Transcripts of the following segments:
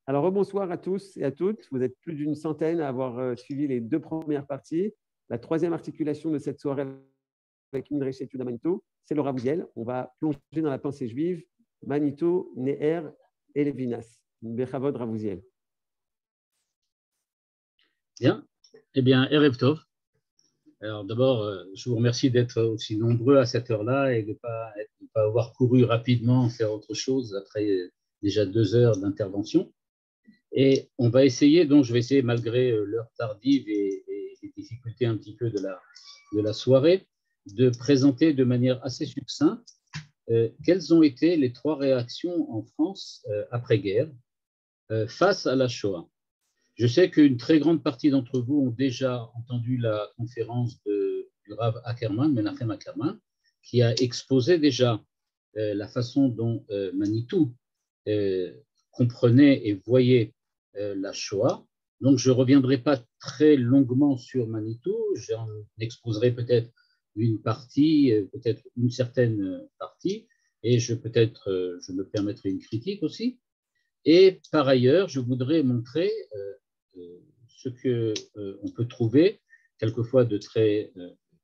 Alors, bonsoir à tous et à toutes. Vous êtes plus d'une centaine à avoir suivi les deux premières parties. La troisième articulation de cette soirée avec Midrash Études à Manito, c'est le Rav Uziel. On va plonger dans la pensée juive, Manito, Neher et Lévinas. Bechavod Rav Uziel. Bien. Eh bien, Erev Tov. Alors d'abord, je vous remercie d'être aussi nombreux à cette heure-là et de ne pas avoir couru rapidement faire autre chose après déjà 2 heures d'intervention. Et on va essayer, donc je vais essayer, malgré l'heure tardive et les difficultés un petit peu de la soirée, de présenter de manière assez succincte quelles ont été les 3 réactions en France après-guerre face à la Shoah. Je sais qu'une très grande partie d'entre vous ont déjà entendu la conférence du Rav Ackerman, Menachem Ackerman, qui a exposé déjà la façon dont Manitou comprenait et voyait la Shoah. Donc, je ne reviendrai pas très longuement sur Manitou, j'en exposerai peut-être une partie, peut-être une certaine partie, et je me permettrai une critique aussi. Et par ailleurs, je voudrais montrer ce qu'on peut trouver quelquefois de très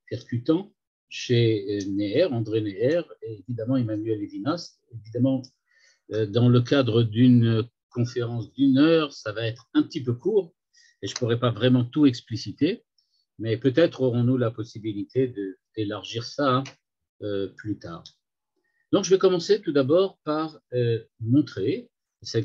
percutant chez Neher, André Neher, et évidemment Emmanuel Lévinas. Évidemment, dans le cadre d'une conférence d'1 heure, ça va être un petit peu court et je ne pourrai pas vraiment tout expliciter, mais peut-être aurons-nous la possibilité d'élargir ça plus tard. Donc, je vais commencer tout d'abord par montrer,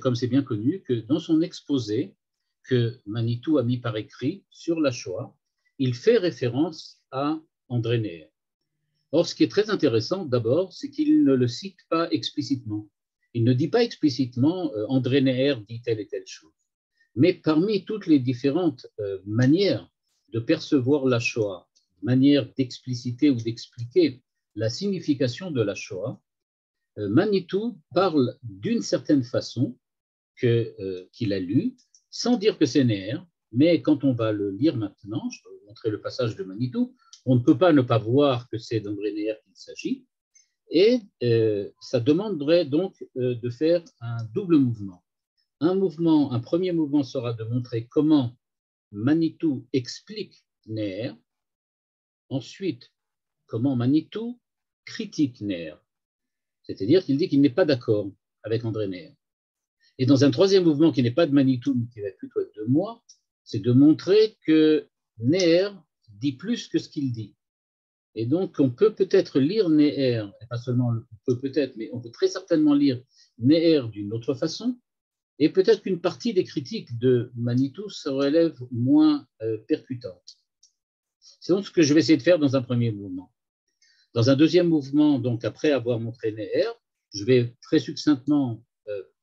comme c'est bien connu, que dans son exposé que Manitou a mis par écrit sur la Shoah, il fait référence à André Neher. Or, ce qui est très intéressant, d'abord, c'est qu'il ne le cite pas explicitement. Il ne dit pas explicitement André Neher dit telle et telle chose. Mais parmi toutes les différentes manières de percevoir la Shoah, manières d'expliciter ou d'expliquer la signification de la Shoah, Manitou parle d'une certaine façon qu'il a lu, sans dire que c'est Neher, mais quand on va le lire maintenant, je vais vous montrer le passage de Manitou, on ne peut pas ne pas voir que c'est d'André Neher qu'il s'agit, et ça demanderait donc de faire un double mouvement. Un premier mouvement sera de montrer comment Manitou explique Neher, ensuite comment Manitou critique Neher, c'est-à-dire qu'il dit qu'il n'est pas d'accord avec André Neher. Et dans un troisième mouvement qui n'est pas de Manitou, mais qui va plutôt être de moi, c'est de montrer que Neher dit plus que ce qu'il dit. Et donc, on peut peut-être lire Neher, et pas seulement on peut peut-être, mais on peut très certainement lire Neher d'une autre façon, et peut-être qu'une partie des critiques de Manitou se relève moins percutante. C'est donc ce que je vais essayer de faire dans un premier mouvement. Dans un deuxième mouvement, donc après avoir montré Neher, je vais très succinctement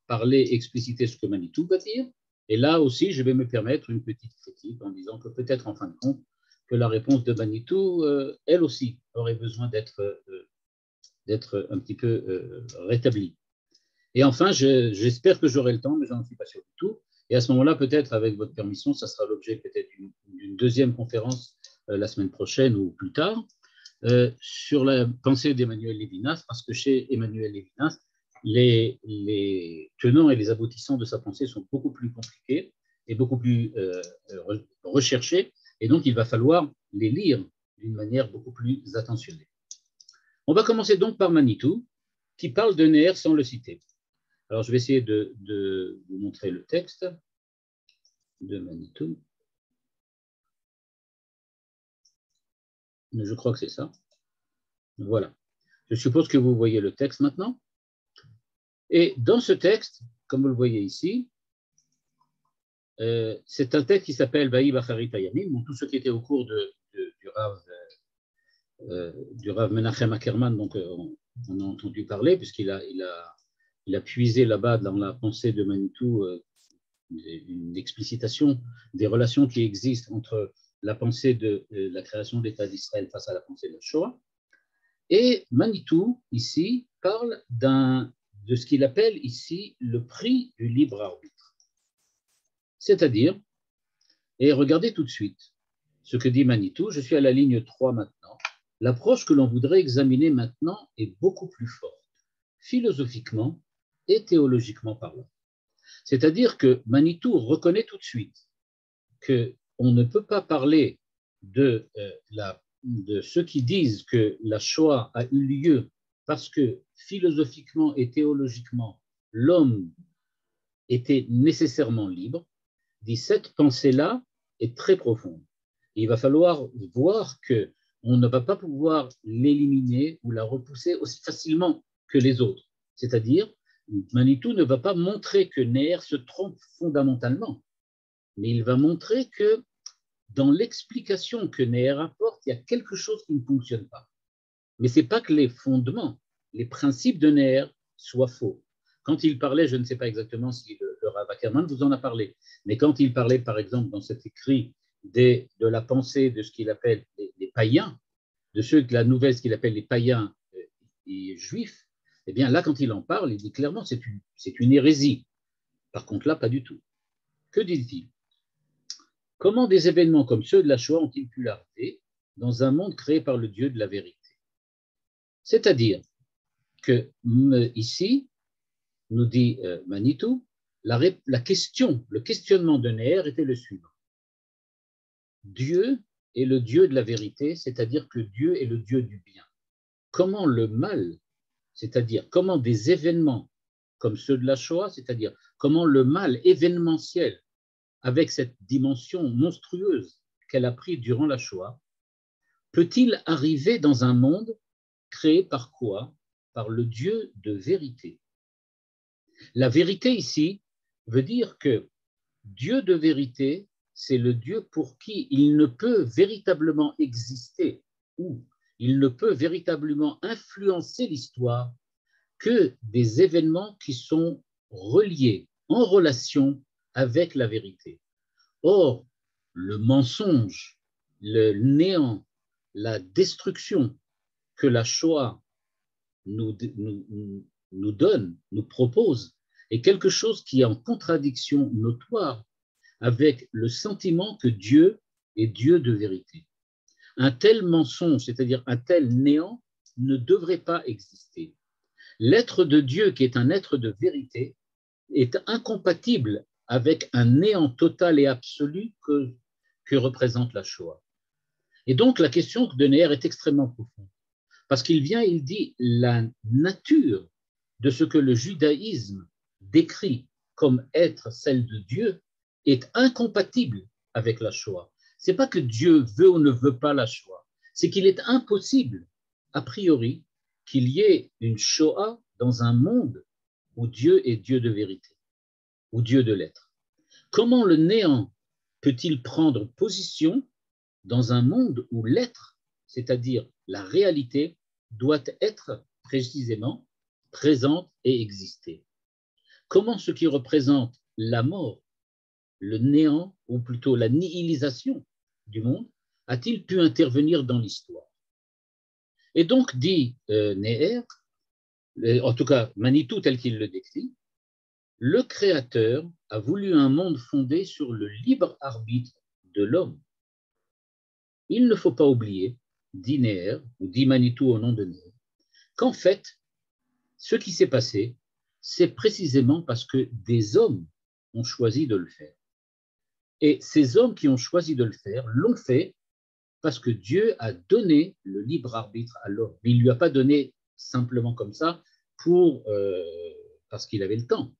parler, expliciter ce que Manitou va dire, et là aussi, je vais me permettre une petite critique en disant que peut-être en fin de compte, que la réponse de Manitou, elle aussi, aurait besoin d'être un petit peu rétablie. Et enfin, j'espère que j'aurai le temps, mais je n'en suis pas sûr du tout. Et à ce moment-là, peut-être, avec votre permission, ça sera l'objet peut-être d'une deuxième conférence la semaine prochaine ou plus tard, sur la pensée d'Emmanuel Lévinas, parce que chez Emmanuel Lévinas, les tenants et les aboutissants de sa pensée sont beaucoup plus compliqués et beaucoup plus recherchés, et donc il va falloir les lire d'une manière beaucoup plus attentionnée. On va commencer donc par Manitou, qui parle de Neher sans le citer. Alors je vais essayer de vous montrer le texte de Manitou. Je crois que c'est ça. Voilà. Je suppose que vous voyez le texte maintenant. Et dans ce texte, comme vous le voyez ici, c'est un texte qui s'appelle Vaï Bacharit Hayamim. Donc, tout ce qui était au cours du Rav Menachem Ackerman, donc on a entendu parler, puisqu'il a puisé là-bas dans la pensée de Manitou une explicitation des relations qui existent entre la pensée de la création de l'État d'Israël face à la pensée de la Shoah. Et Manitou, ici, parle de ce qu'il appelle ici le prix du libre arbitre. C'est-à-dire, et regardez tout de suite ce que dit Manitou, je suis à la ligne 3 maintenant, l'approche que l'on voudrait examiner maintenant est beaucoup plus forte, philosophiquement et théologiquement parlant. C'est-à-dire que Manitou reconnaît tout de suite qu'on ne peut pas parler de ceux qui disent que la Shoah a eu lieu parce que philosophiquement et théologiquement, l'homme était nécessairement libre, dit cette pensée-là est très profonde. Et il va falloir voir qu'on ne va pas pouvoir l'éliminer ou la repousser aussi facilement que les autres. C'est-à-dire, Manitou ne va pas montrer que Neher se trompe fondamentalement, mais il va montrer que dans l'explication que Neher apporte, il y a quelque chose qui ne fonctionne pas. Mais ce n'est pas que les fondements, les principes de Neher soient faux. Quand il parlait, je ne sais pas exactement si le Rav Ackerman vous en a parlé, mais quand il parlait, par exemple, dans cet écrit de la pensée de ce qu'il appelle les païens, de ceux de la nouvelle, ce qu'il appelle les païens et juifs, eh bien là, quand il en parle, il dit clairement c'est une hérésie. Par contre, là, pas du tout. Que dit-il? Comment des événements comme ceux de la Shoah ont-ils pu arriver dans un monde créé par le Dieu de la vérité? C'est-à-dire que ici, nous dit Manitou, la question, le questionnement de Neher était le suivant. Dieu est le Dieu de la vérité, c'est-à-dire que Dieu est le Dieu du bien. Comment le mal, c'est-à-dire comment des événements comme ceux de la Shoah, c'est-à-dire comment le mal événementiel, avec cette dimension monstrueuse qu'elle a pris durant la Shoah, peut-il arriver dans un monde créé par quoi? Par le Dieu de vérité. La vérité ici veut dire que Dieu de vérité, c'est le Dieu pour qui il ne peut véritablement exister ou il ne peut véritablement influencer l'histoire que des événements qui sont reliés, en relation avec la vérité. Or, le mensonge, le néant, la destruction que la Shoah nous donne, nous propose, est quelque chose qui est en contradiction notoire avec le sentiment que Dieu est Dieu de vérité. Un tel mensonge, c'est-à-dire un tel néant, ne devrait pas exister. L'être de Dieu, qui est un être de vérité, est incompatible avec un néant total et absolu que représente la Shoah. Et donc la question de Neher est extrêmement profonde, parce qu'il vient, il dit, la nature de ce que le judaïsme décrit comme être celle de Dieu est incompatible avec la Shoah. Ce n'est pas que Dieu veut ou ne veut pas la Shoah, c'est qu'il est impossible, a priori, qu'il y ait une Shoah dans un monde où Dieu est Dieu de vérité, ou Dieu de l'être. Comment le néant peut-il prendre position dans un monde où l'être, c'est-à-dire la réalité, doit être précisément présente et exister? Comment ce qui représente la mort, le néant, ou plutôt la nihilisation du monde, a-t-il pu intervenir dans l'histoire? Et donc, dit Neher, en tout cas Manitou tel qu'il le décrit, le Créateur a voulu un monde fondé sur le libre arbitre de l'homme. Il ne faut pas oublier, dit Neher, ou dit Manitou au nom de Neher, qu'en fait, ce qui s'est passé, c'est précisément parce que des hommes ont choisi de le faire. Et ces hommes qui ont choisi de le faire l'ont fait parce que Dieu a donné le libre arbitre à l'homme. Mais il ne lui a pas donné simplement comme ça parce qu'il avait le temps.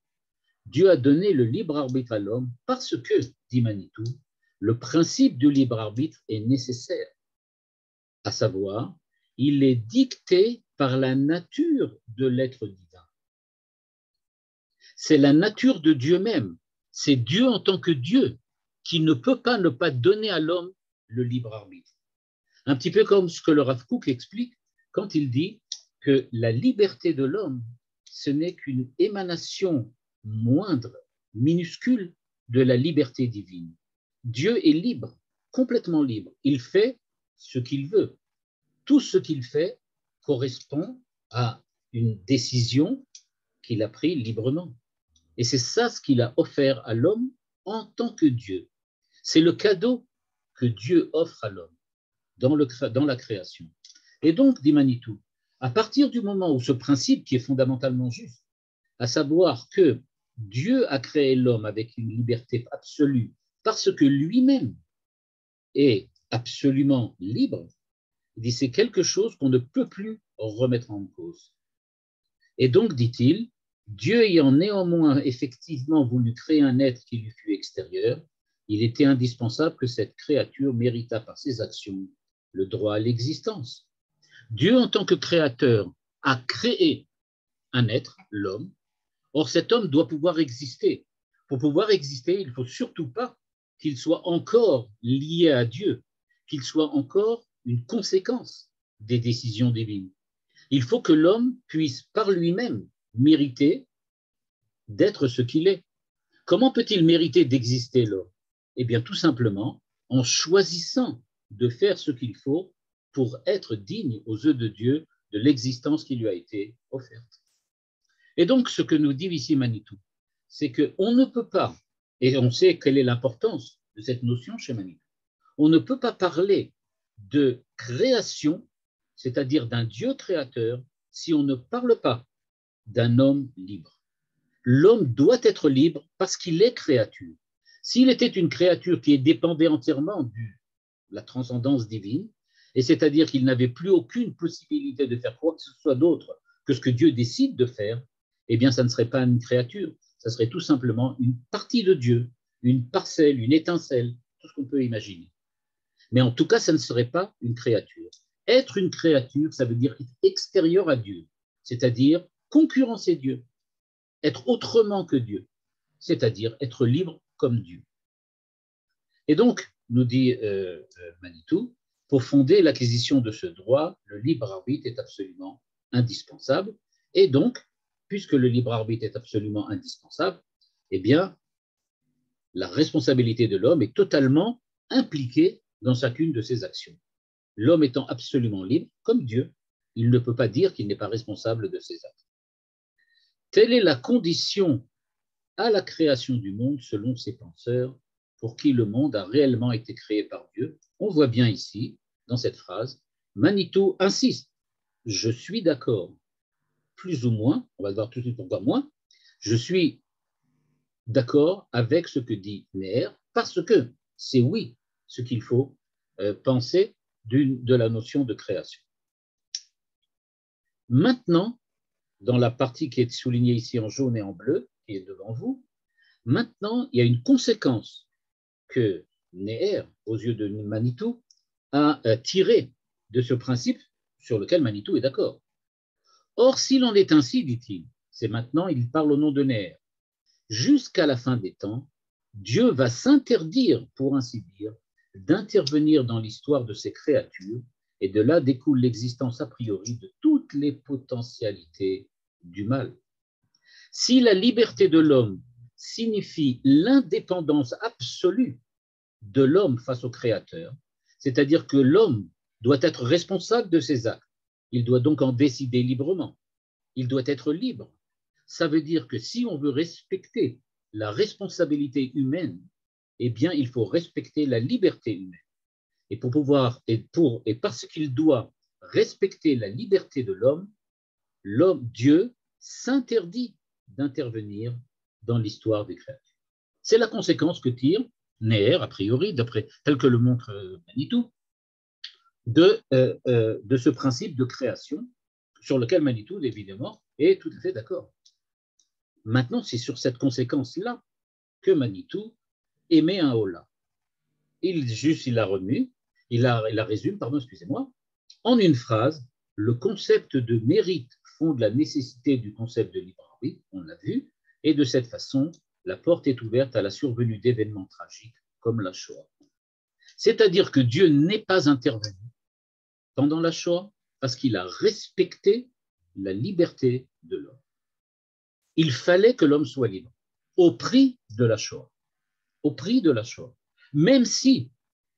Dieu a donné le libre arbitre à l'homme parce que, dit Manitou, le principe du libre arbitre est nécessaire. À savoir, il est dicté par la nature de l'être divin. C'est la nature de Dieu même. C'est Dieu en tant que Dieu qui ne peut pas ne pas donner à l'homme le libre arbitre. Un petit peu comme ce que le Rav Kook explique quand il dit que la liberté de l'homme, ce n'est qu'une émanation moindre, minuscule de la liberté divine. Dieu est libre, complètement libre. Il fait ce qu'il veut. Tout ce qu'il fait correspond à une décision qu'il a prise librement. Et c'est ça ce qu'il a offert à l'homme en tant que Dieu. C'est le cadeau que Dieu offre à l'homme dans la création. Et donc, dit Manitou, à partir du moment où ce principe qui est fondamentalement juste, à savoir que Dieu a créé l'homme avec une liberté absolue parce que lui-même est absolument libre. Il dit c'est quelque chose qu'on ne peut plus remettre en cause. Et donc, dit-il, Dieu ayant néanmoins effectivement voulu créer un être qui lui fût extérieur, il était indispensable que cette créature méritât par ses actions le droit à l'existence. Dieu, en tant que créateur, a créé un être, l'homme. Or, cet homme doit pouvoir exister. Pour pouvoir exister, il ne faut surtout pas qu'il soit encore lié à Dieu, qu'il soit encore une conséquence des décisions divines. Il faut que l'homme puisse par lui-même mériter d'être ce qu'il est. Comment peut-il mériter d'exister, l'homme? Eh bien, tout simplement en choisissant de faire ce qu'il faut pour être digne aux yeux de Dieu de l'existence qui lui a été offerte. Et donc, ce que nous dit ici Manitou, c'est qu'on ne peut pas, et on sait quelle est l'importance de cette notion chez Manitou, on ne peut pas parler de création, c'est-à-dire d'un Dieu créateur, si on ne parle pas d'un homme libre. L'homme doit être libre parce qu'il est créature. S'il était une créature qui dépendait entièrement de la transcendance divine, et c'est-à-dire qu'il n'avait plus aucune possibilité de faire quoi que ce soit d'autre que ce que Dieu décide de faire, eh bien, ça ne serait pas une créature, ça serait tout simplement une partie de Dieu, une parcelle, une étincelle, tout ce qu'on peut imaginer. Mais en tout cas, ça ne serait pas une créature. Être une créature, ça veut dire être extérieur à Dieu, c'est-à-dire concurrencer Dieu, être autrement que Dieu, c'est-à-dire être libre comme Dieu. Et donc, nous dit Manitou, pour fonder l'acquisition de ce droit, le libre arbitre est absolument indispensable. Et donc, puisque le libre arbitre est absolument indispensable, eh bien, la responsabilité de l'homme est totalement impliquée dans chacune de ses actions. L'homme étant absolument libre, comme Dieu, il ne peut pas dire qu'il n'est pas responsable de ses actes. Telle est la condition à la création du monde selon ces penseurs pour qui le monde a réellement été créé par Dieu. On voit bien ici, dans cette phrase, Manitou insiste, je suis d'accord, plus ou moins, on va voir tout de suite pourquoi moins, je suis d'accord avec ce que dit Neher, parce que c'est oui ce qu'il faut penser de la notion de création. Maintenant, dans la partie qui est soulignée ici en jaune et en bleu, qui est devant vous, maintenant, il y a une conséquence que Neher, aux yeux de Manitou, a tirée de ce principe sur lequel Manitou est d'accord. Or, s'il en est ainsi, dit-il, c'est maintenant, il parle au nom de Neher, jusqu'à la fin des temps, Dieu va s'interdire, pour ainsi dire, d'intervenir dans l'histoire de ces créatures, et de là découle l'existence a priori de toutes les potentialités du mal. Si la liberté de l'homme signifie l'indépendance absolue de l'homme face au Créateur, c'est-à-dire que l'homme doit être responsable de ses actes, il doit donc en décider librement, il doit être libre. Ça veut dire que si on veut respecter la responsabilité humaine, eh bien, il faut respecter la liberté humaine. Et pour pouvoir, et parce qu'il doit respecter la liberté de l'homme, Dieu s'interdit d'intervenir dans l'histoire des créatures. C'est la conséquence que tire Neher, a priori, d'après tel que le montre Manitou, de ce principe de création sur lequel Manitou, évidemment, est tout à fait d'accord. Maintenant, c'est sur cette conséquence-là que Manitou émet un holà. Il la remue, il la résume, excusez-moi, en une phrase. Le concept de mérite fonde la nécessité du concept de libre arbitre, on l'a vu, et de cette façon, la porte est ouverte à la survenue d'événements tragiques comme la Shoah. C'est-à-dire que Dieu n'est pas intervenu pendant la Shoah parce qu'il a respecté la liberté de l'homme. Il fallait que l'homme soit libre, au prix de la Shoah. Au prix de la Shoah. Même si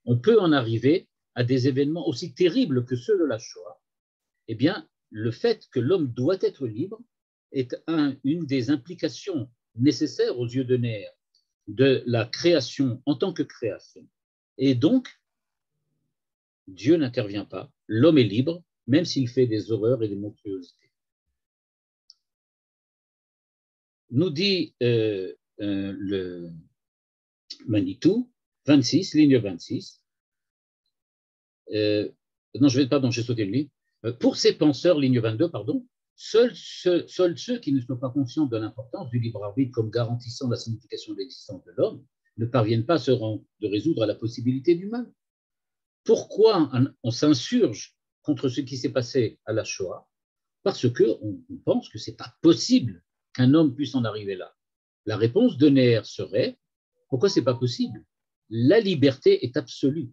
on peut en arriver à des événements aussi terribles que ceux de la Shoah, eh bien, le fait que l'homme doit être libre est une des implications nécessaires aux yeux de Neher de la création en tant que création. Et donc, Dieu n'intervient pas, l'homme est libre, même s'il fait des horreurs et des monstruosités. nous dit le Manitou, 26, ligne 26. Pardon, j'ai sauté le livre. Pour ces penseurs, ligne 22, pardon, seuls ceux qui ne sont pas conscients de l'importance du libre arbitre comme garantissant la signification de l'existence de l'homme ne parviennent pas de résoudre à la possibilité du mal. Pourquoi on s'insurge contre ce qui s'est passé à la Shoah? Parce qu'on pense que ce n'est pas possible qu'un homme puisse en arriver là. La réponse de Neher serait, pourquoi ce n'est pas possible? La liberté est absolue,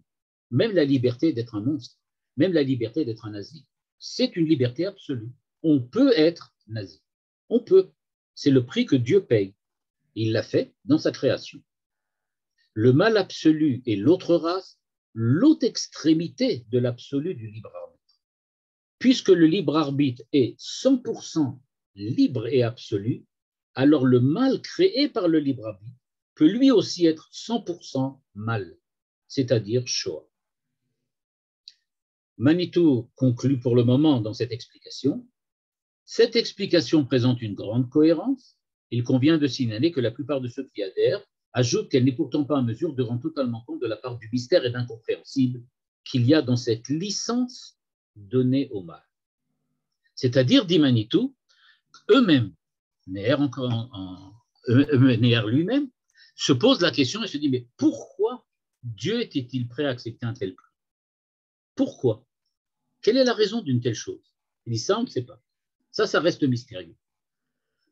même la liberté d'être un monstre, même la liberté d'être un nazi. C'est une liberté absolue. On peut être nazi. On peut. C'est le prix que Dieu paye. Il l'a fait dans sa création. Le mal absolu est l'autre race, l'autre extrémité de l'absolu du libre arbitre. Puisque le libre arbitre est 100% libre et absolu, alors le mal créé par le libre arbitre peut lui aussi être 100% mal, c'est-à-dire Shoah. Manitou conclut pour le moment dans cette explication. Cette explication présente une grande cohérence. Il convient de signaler que la plupart de ceux qui adhèrent ajoutent qu'elle n'est pourtant pas en mesure de rendre totalement compte de la part du mystère et d'incompréhensible qu'il y a dans cette licence donnée au mal. C'est-à-dire, dit Manitou, eux-mêmes, Neher lui-même, se pose la question et se dit, mais pourquoi Dieu était-il prêt à accepter un tel prix? Pourquoi? Quelle est la raison d'une telle chose? Il dit, ça, on ne sait pas. Ça reste mystérieux.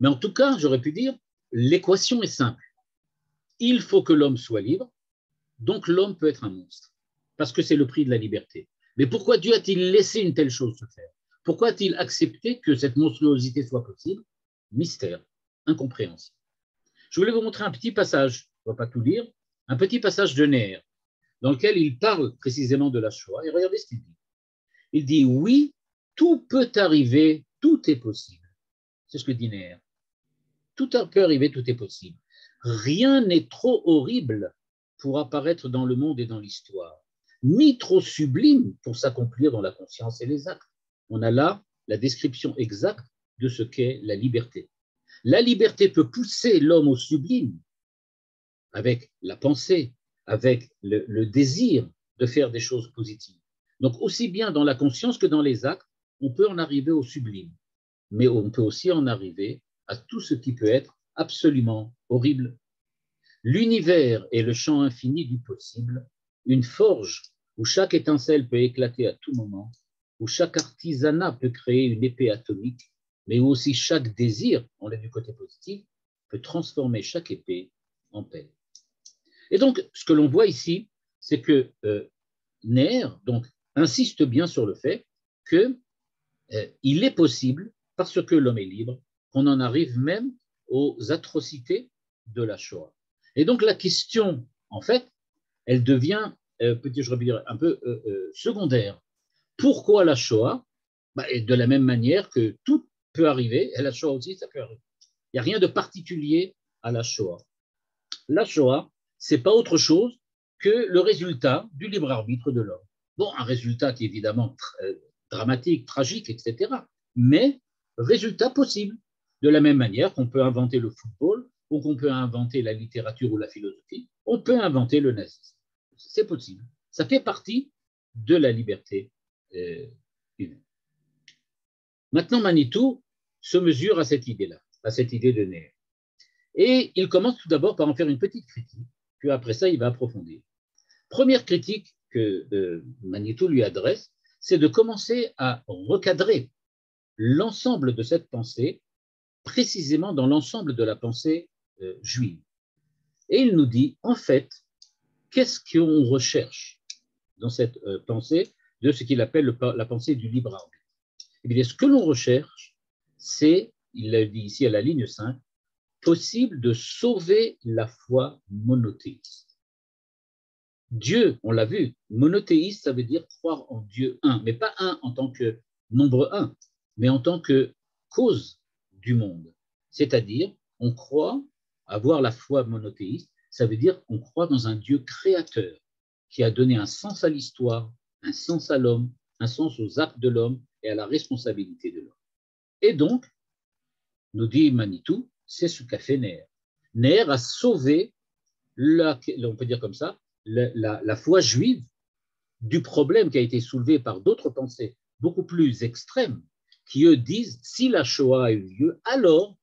Mais en tout cas, j'aurais pu dire, l'équation est simple. Il faut que l'homme soit libre, donc l'homme peut être un monstre, parce que c'est le prix de la liberté. Mais pourquoi Dieu a-t-il laissé une telle chose se faire? Pourquoi a-t-il accepté que cette monstruosité soit possible? Mystère, incompréhensible. Je voulais vous montrer un petit passage, je ne vais pas tout lire, un petit passage de Neher, dans lequel il parle précisément de la Shoah, et regardez ce qu'il dit. Il dit, oui, tout peut arriver, tout est possible. C'est ce que dit Neher. Tout peut arriver, tout est possible. Rien n'est trop horrible pour apparaître dans le monde et dans l'histoire, ni trop sublime pour s'accomplir dans la conscience et les actes. On a là la description exacte de ce qu'est la liberté. La liberté peut pousser l'homme au sublime avec la pensée, avec le désir de faire des choses positives. Donc, aussi bien dans la conscience que dans les actes, on peut en arriver au sublime, mais on peut aussi en arriver à tout ce qui peut être absolument horrible. L'univers est le champ infini du possible, une forge où chaque étincelle peut éclater à tout moment, où chaque artisanat peut créer une épée atomique, mais où aussi chaque désir, on l'a du côté positif, peut transformer chaque épée en paix. Et donc, ce que l'on voit ici, c'est que Neher donc, insiste bien sur le fait qu'il est possible, parce que l'homme est libre, qu'on en arrive même aux atrocités de la Shoah. Et donc, la question, en fait, elle devient, je vais dire, un peu secondaire. Pourquoi la Shoah? De la même manière que tout peut arriver, et la Shoah aussi, ça peut arriver. Il n'y a rien de particulier à la Shoah. La Shoah, ce n'est pas autre chose que le résultat du libre arbitre de l'homme. Bon, un résultat qui est évidemment dramatique, tragique, etc. Mais résultat possible. De la même manière qu'on peut inventer le football, ou qu'on peut inventer la littérature ou la philosophie, on peut inventer le nazisme. C'est possible. Ça fait partie de la liberté humaine. Maintenant, Manitou se mesure à cette idée-là, à cette idée de Neher. Et il commence tout d'abord par en faire une petite critique, puis après ça, il va approfondir. Première critique que Manitou lui adresse, c'est de commencer à recadrer l'ensemble de cette pensée, précisément dans l'ensemble de la pensée juive. Et il nous dit, en fait, qu'est-ce qu'on recherche dans cette pensée de ce qu'il appelle la pensée du libre arbitre? Eh bien, ce que l'on recherche, c'est, il l'a dit ici à la ligne 5, possible de sauver la foi monothéiste. Dieu, on l'a vu, monothéiste, ça veut dire croire en Dieu un, mais pas un en tant que nombre un, mais en tant que cause du monde. C'est-à-dire, on croit avoir la foi monothéiste, ça veut dire qu'on croit dans un Dieu créateur qui a donné un sens à l'histoire, un sens à l'homme, un sens aux actes de l'homme et à la responsabilité de l'homme. Et donc, nous dit Manitou, C'est ce qu'a fait Neher. Neher a sauvé, on peut dire comme ça, la foi juive du problème qui a été soulevé par d'autres pensées beaucoup plus extrêmes, qui eux disent, si la Shoah a eu lieu, alors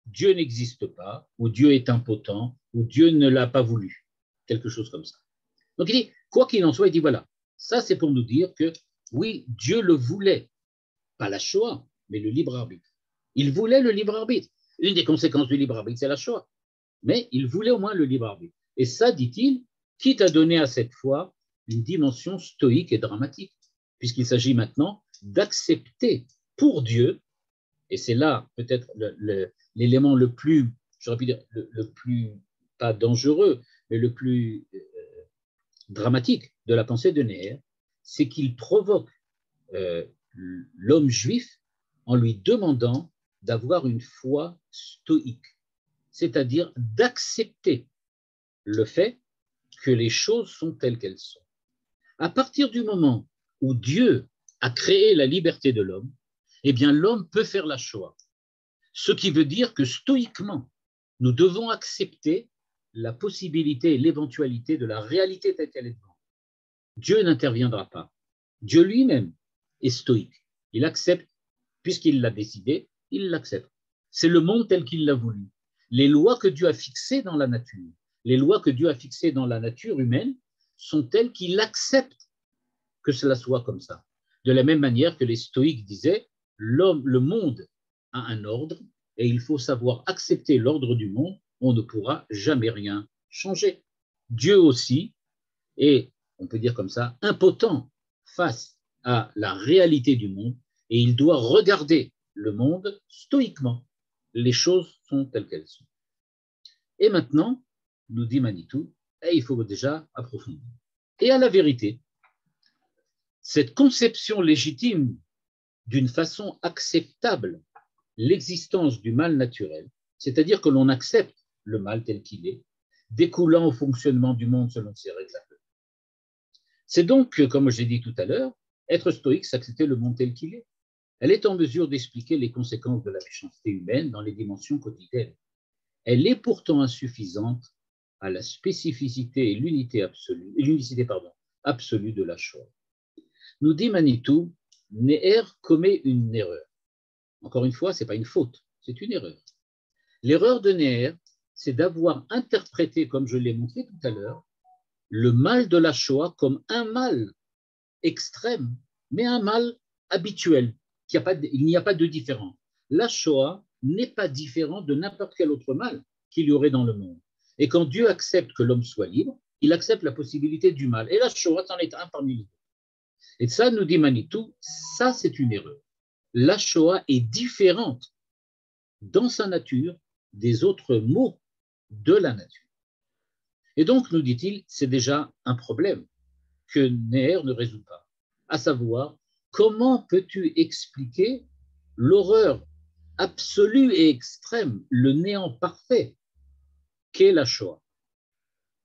Dieu n'existe pas, ou Dieu est impotent, ou Dieu ne l'a pas voulu, quelque chose comme ça. Donc il dit, quoi qu'il en soit, il dit, voilà, ça c'est pour nous dire que, oui, Dieu le voulait, pas la Shoah, mais le libre arbitre. Il voulait le libre arbitre. Une des conséquences du libre arbitre, c'est la Shoah. Mais il voulait au moins le libre arbitre. Et ça, dit-il, quitte à donner à cette foi une dimension stoïque et dramatique, puisqu'il s'agit maintenant d'accepter pour Dieu, et c'est là peut-être l'élément le plus, j'aurais pu dire, le plus, pas dangereux, mais le plus dramatique de la pensée de Neher, c'est qu'il provoque l'homme juif en lui demandant d'avoir une foi stoïque, c'est-à-dire d'accepter le fait que les choses sont telles qu'elles sont. À partir du moment où Dieu a créé la liberté de l'homme, eh bien l'homme peut faire la Shoah. Ce qui veut dire que stoïquement, nous devons accepter la possibilité et l'éventualité de la réalité telle qu'elle est devant. Dieu n'interviendra pas. Dieu lui-même est stoïque. Il accepte, puisqu'il l'a décidé, il l'accepte. C'est le monde tel qu'il l'a voulu. Les lois que Dieu a fixées dans la nature, les lois que Dieu a fixées dans la nature humaine sont telles qu'il accepte que cela soit comme ça. De la même manière que les stoïques disaient, le monde a un ordre et il faut savoir accepter l'ordre du monde, on ne pourra jamais rien changer. Dieu aussi est, on peut dire comme ça, impotent face à la réalité du monde et il doit regarder le monde stoïquement. Les choses sont telles qu'elles sont. Et maintenant, nous dit Manitou, il faut déjà approfondir. Et à la vérité, cette conception légitime d'une façon acceptable l'existence du mal naturel, c'est-à-dire que l'on accepte le mal tel qu'il est, découlant au fonctionnement du monde selon ses règles. C'est donc, comme j'ai dit tout à l'heure, être stoïque, c'est accepter le monde tel qu'il est. Elle est en mesure d'expliquer les conséquences de la méchanceté humaine dans les dimensions quotidiennes. Elle est pourtant insuffisante à la spécificité et l'unicité absolue de la Shoah. Nous dit Manitou, Neher commet une erreur. Encore une fois, ce n'est pas une faute, c'est une erreur. L'erreur de Neher, c'est d'avoir interprété, comme je l'ai montré tout à l'heure, le mal de la Shoah comme un mal extrême, mais un mal habituel. Il n'y a pas de différence. La Shoah n'est pas différente de n'importe quel autre mal qu'il y aurait dans le monde. Et quand Dieu accepte que l'homme soit libre, il accepte la possibilité du mal. Et la Shoah, c'en est un parmi les autres. Et ça, nous dit Manitou, ça c'est une erreur. La Shoah est différente dans sa nature des autres maux de la nature. Et donc, nous dit-il, c'est déjà un problème que Neher ne résout pas, à savoir, comment peux-tu expliquer l'horreur absolue et extrême, le néant parfait qu'est la Shoah?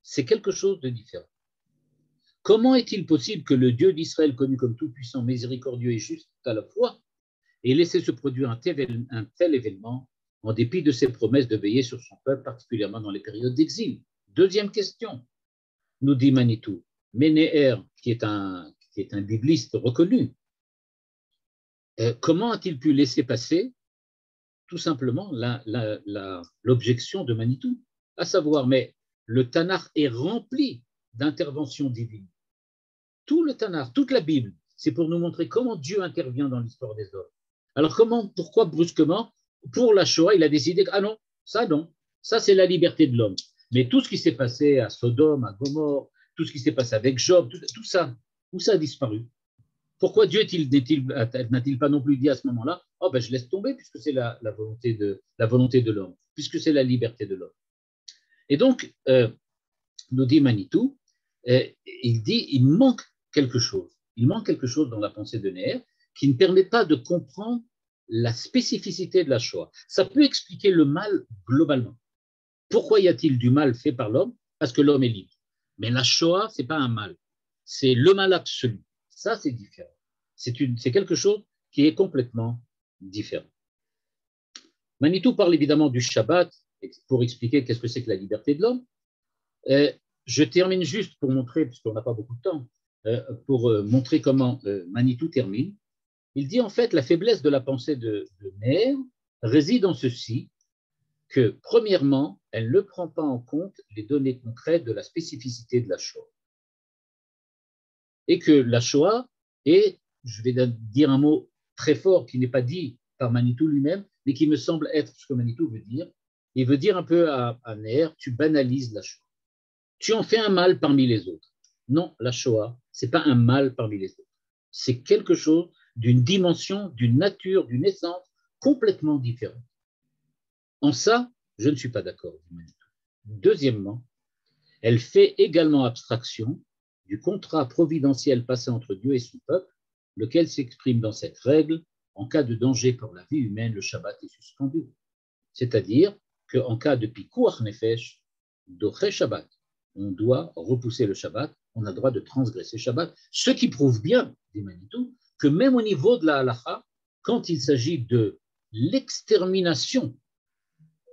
C'est quelque chose de différent. Comment est-il possible que le Dieu d'Israël, connu comme tout-puissant, miséricordieux et juste à la fois, ait laissé se produire un tel événement en dépit de ses promesses de veiller sur son peuple, particulièrement dans les périodes d'exil? Deuxième question, nous dit Manitou. Mais Neher, qui est un bibliste reconnu, comment a-t-il pu laisser passer tout simplement l'objection de Manitou, à savoir, mais le Tanakh est rempli d'interventions divines. Tout le Tanakh, toute la Bible, c'est pour nous montrer comment Dieu intervient dans l'histoire des hommes. Alors pourquoi brusquement, pour la Shoah, il a décidé que, ah non, ça c'est la liberté de l'homme. Mais tout ce qui s'est passé à Sodome, à Gomorrhe, tout ce qui s'est passé avec Job, tout ça, où ça a disparu? Pourquoi Dieu n'a-t-il pas non plus dit à ce moment-là, oh ben je laisse tomber puisque c'est la volonté de l'homme, puisque c'est la liberté de l'homme. Et donc, nous dit Manitou, il manque quelque chose. Il manque quelque chose dans la pensée de Neher qui ne permet pas de comprendre la spécificité de la Shoah. Ça peut expliquer le mal globalement. Pourquoi y a-t-il du mal fait par l'homme? Parce que l'homme est libre. Mais la Shoah, ce n'est pas un mal. C'est le mal absolu. Ça, c'est différent. C'est quelque chose qui est complètement différent. Manitou parle évidemment du Shabbat pour expliquer qu'est-ce que c'est que la liberté de l'homme. Je termine juste pour montrer, puisqu'on n'a pas beaucoup de temps, pour montrer comment Manitou termine. Il dit en fait la faiblesse de la pensée de Meir réside en ceci, que premièrement, elle ne prend pas en compte les données concrètes de la spécificité de la Shoah. Et que la Shoah est, je vais dire un mot très fort qui n'est pas dit par Manitou lui-même, mais qui me semble être ce que Manitou veut dire. Il veut dire un peu à Meir, tu banalises la Shoah. Tu en fais un mal parmi les autres. Non, la Shoah, ce n'est pas un mal parmi les autres. C'est quelque chose d'une dimension, d'une nature, d'une essence complètement différente. En ça, je ne suis pas d'accord. Deuxièmement, elle fait également abstraction du contrat providentiel passé entre Dieu et son peuple, lequel s'exprime dans cette règle: en cas de danger pour la vie humaine, le Shabbat est suspendu. C'est-à-dire qu'en cas de pikuach nefesh, doché Shabbat, on doit repousser le Shabbat, on a le droit de transgresser Shabbat, ce qui prouve bien, dit Manitou, que même au niveau de la halacha, quand il s'agit de l'extermination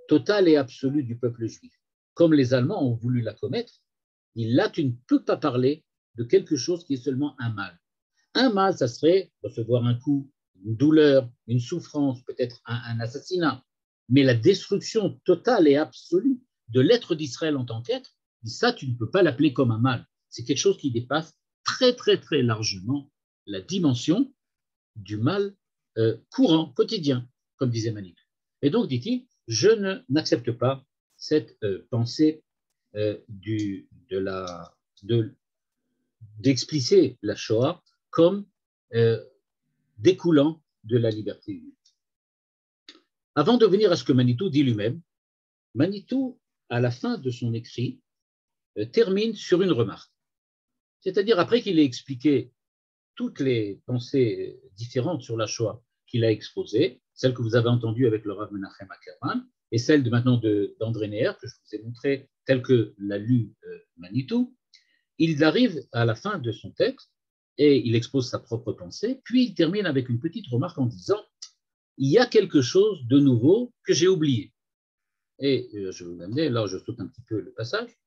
totale et absolue du peuple juif, comme les Allemands ont voulu la commettre, là, tu ne peux pas parler de quelque chose qui est seulement un mal. Un mal, ça serait recevoir un coup, une douleur, une souffrance, peut-être un assassinat. Mais la destruction totale et absolue de l'être d'Israël en tant qu'être, ça, tu ne peux pas l'appeler comme un mal. C'est quelque chose qui dépasse très, très, très largement la dimension du mal courant, quotidien, comme disait Manitou. Et donc, dit-il, je n'accepte pas cette pensée d'expliciter la Shoah comme découlant de la liberté humaine. Avant de venir à ce que Manitou dit lui-même, Manitou, à la fin de son écrit, termine sur une remarque. C'est-à-dire, après qu'il ait expliqué toutes les pensées différentes sur la Shoah qu'il a exposées, celles que vous avez entendues avec le Rav Menachem Ackerman, et celle de maintenant d'André Neher, que je vous ai montré telle que l'a lu Manitou, il arrive à la fin de son texte et il expose sa propre pensée, puis il termine avec une petite remarque en disant « Il y a quelque chose de nouveau que j'ai oublié ». Et je vais vous amener, là je saute un petit peu le passage,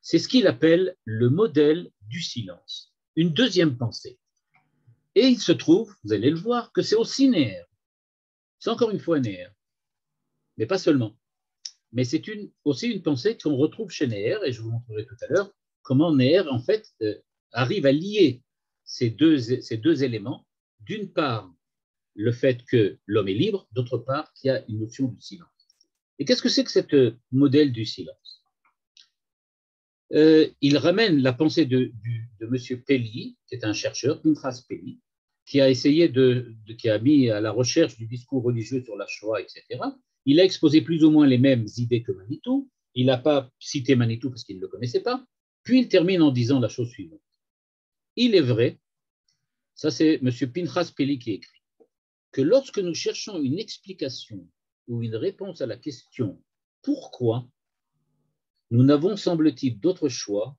c'est ce qu'il appelle le modèle du silence, une deuxième pensée. Et il se trouve, vous allez le voir, que c'est aussi Neher. C'est encore une fois Neher, mais pas seulement. Mais c'est aussi une pensée qu'on retrouve chez Neher, et je vous montrerai tout à l'heure comment Neher, en fait, arrive à lier ces deux éléments. D'une part, le fait que l'homme est libre, d'autre part, qu'il y a une notion du silence. Et qu'est-ce que c'est que ce modèle du silence? Il ramène la pensée de M. Pelli, qui est un chercheur, Pinchas Pelli, qui a essayé qui a mis à la recherche du discours religieux sur la Shoah, etc. Il a exposé plus ou moins les mêmes idées que Manitou. Il n'a pas cité Manitou parce qu'il ne le connaissait pas. Puis il termine en disant la chose suivante. Il est vrai, ça c'est M. Pinchas Pelli qui écrit, que lorsque nous cherchons une explication ou une réponse à la question pourquoi, nous n'avons, semble-t-il, d'autre choix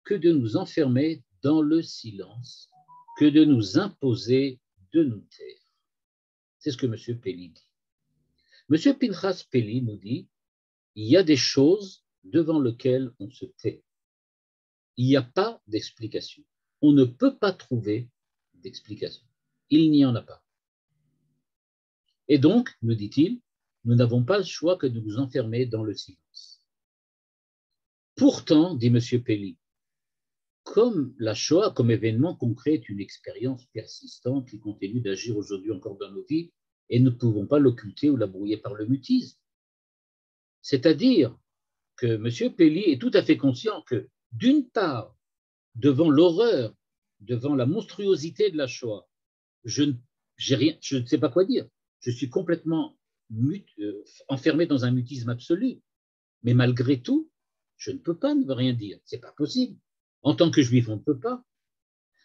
que de nous enfermer dans le silence, que de nous imposer de nous taire. C'est ce que M. Pelli dit. M. Pinchas Pelli nous dit il y a des choses devant lesquelles on se tait. Il n'y a pas d'explication. On ne peut pas trouver d'explication. Il n'y en a pas. Et donc, nous dit-il, nous n'avons pas le choix que de nous enfermer dans le silence. Pourtant, dit M. Pelli, comme la Shoah, comme événement concret, est une expérience persistante qui continue d'agir aujourd'hui encore dans nos vies, et nous ne pouvons pas l'occulter ou la brouiller par le mutisme. C'est-à-dire que M. Pelli est tout à fait conscient que, d'une part, devant l'horreur, devant la monstruosité de la Shoah, je ne sais pas quoi dire. Je suis complètement enfermé dans un mutisme absolu. Mais malgré tout, je ne peux pas ne rien dire. Ce n'est pas possible. En tant que juif, on ne peut pas.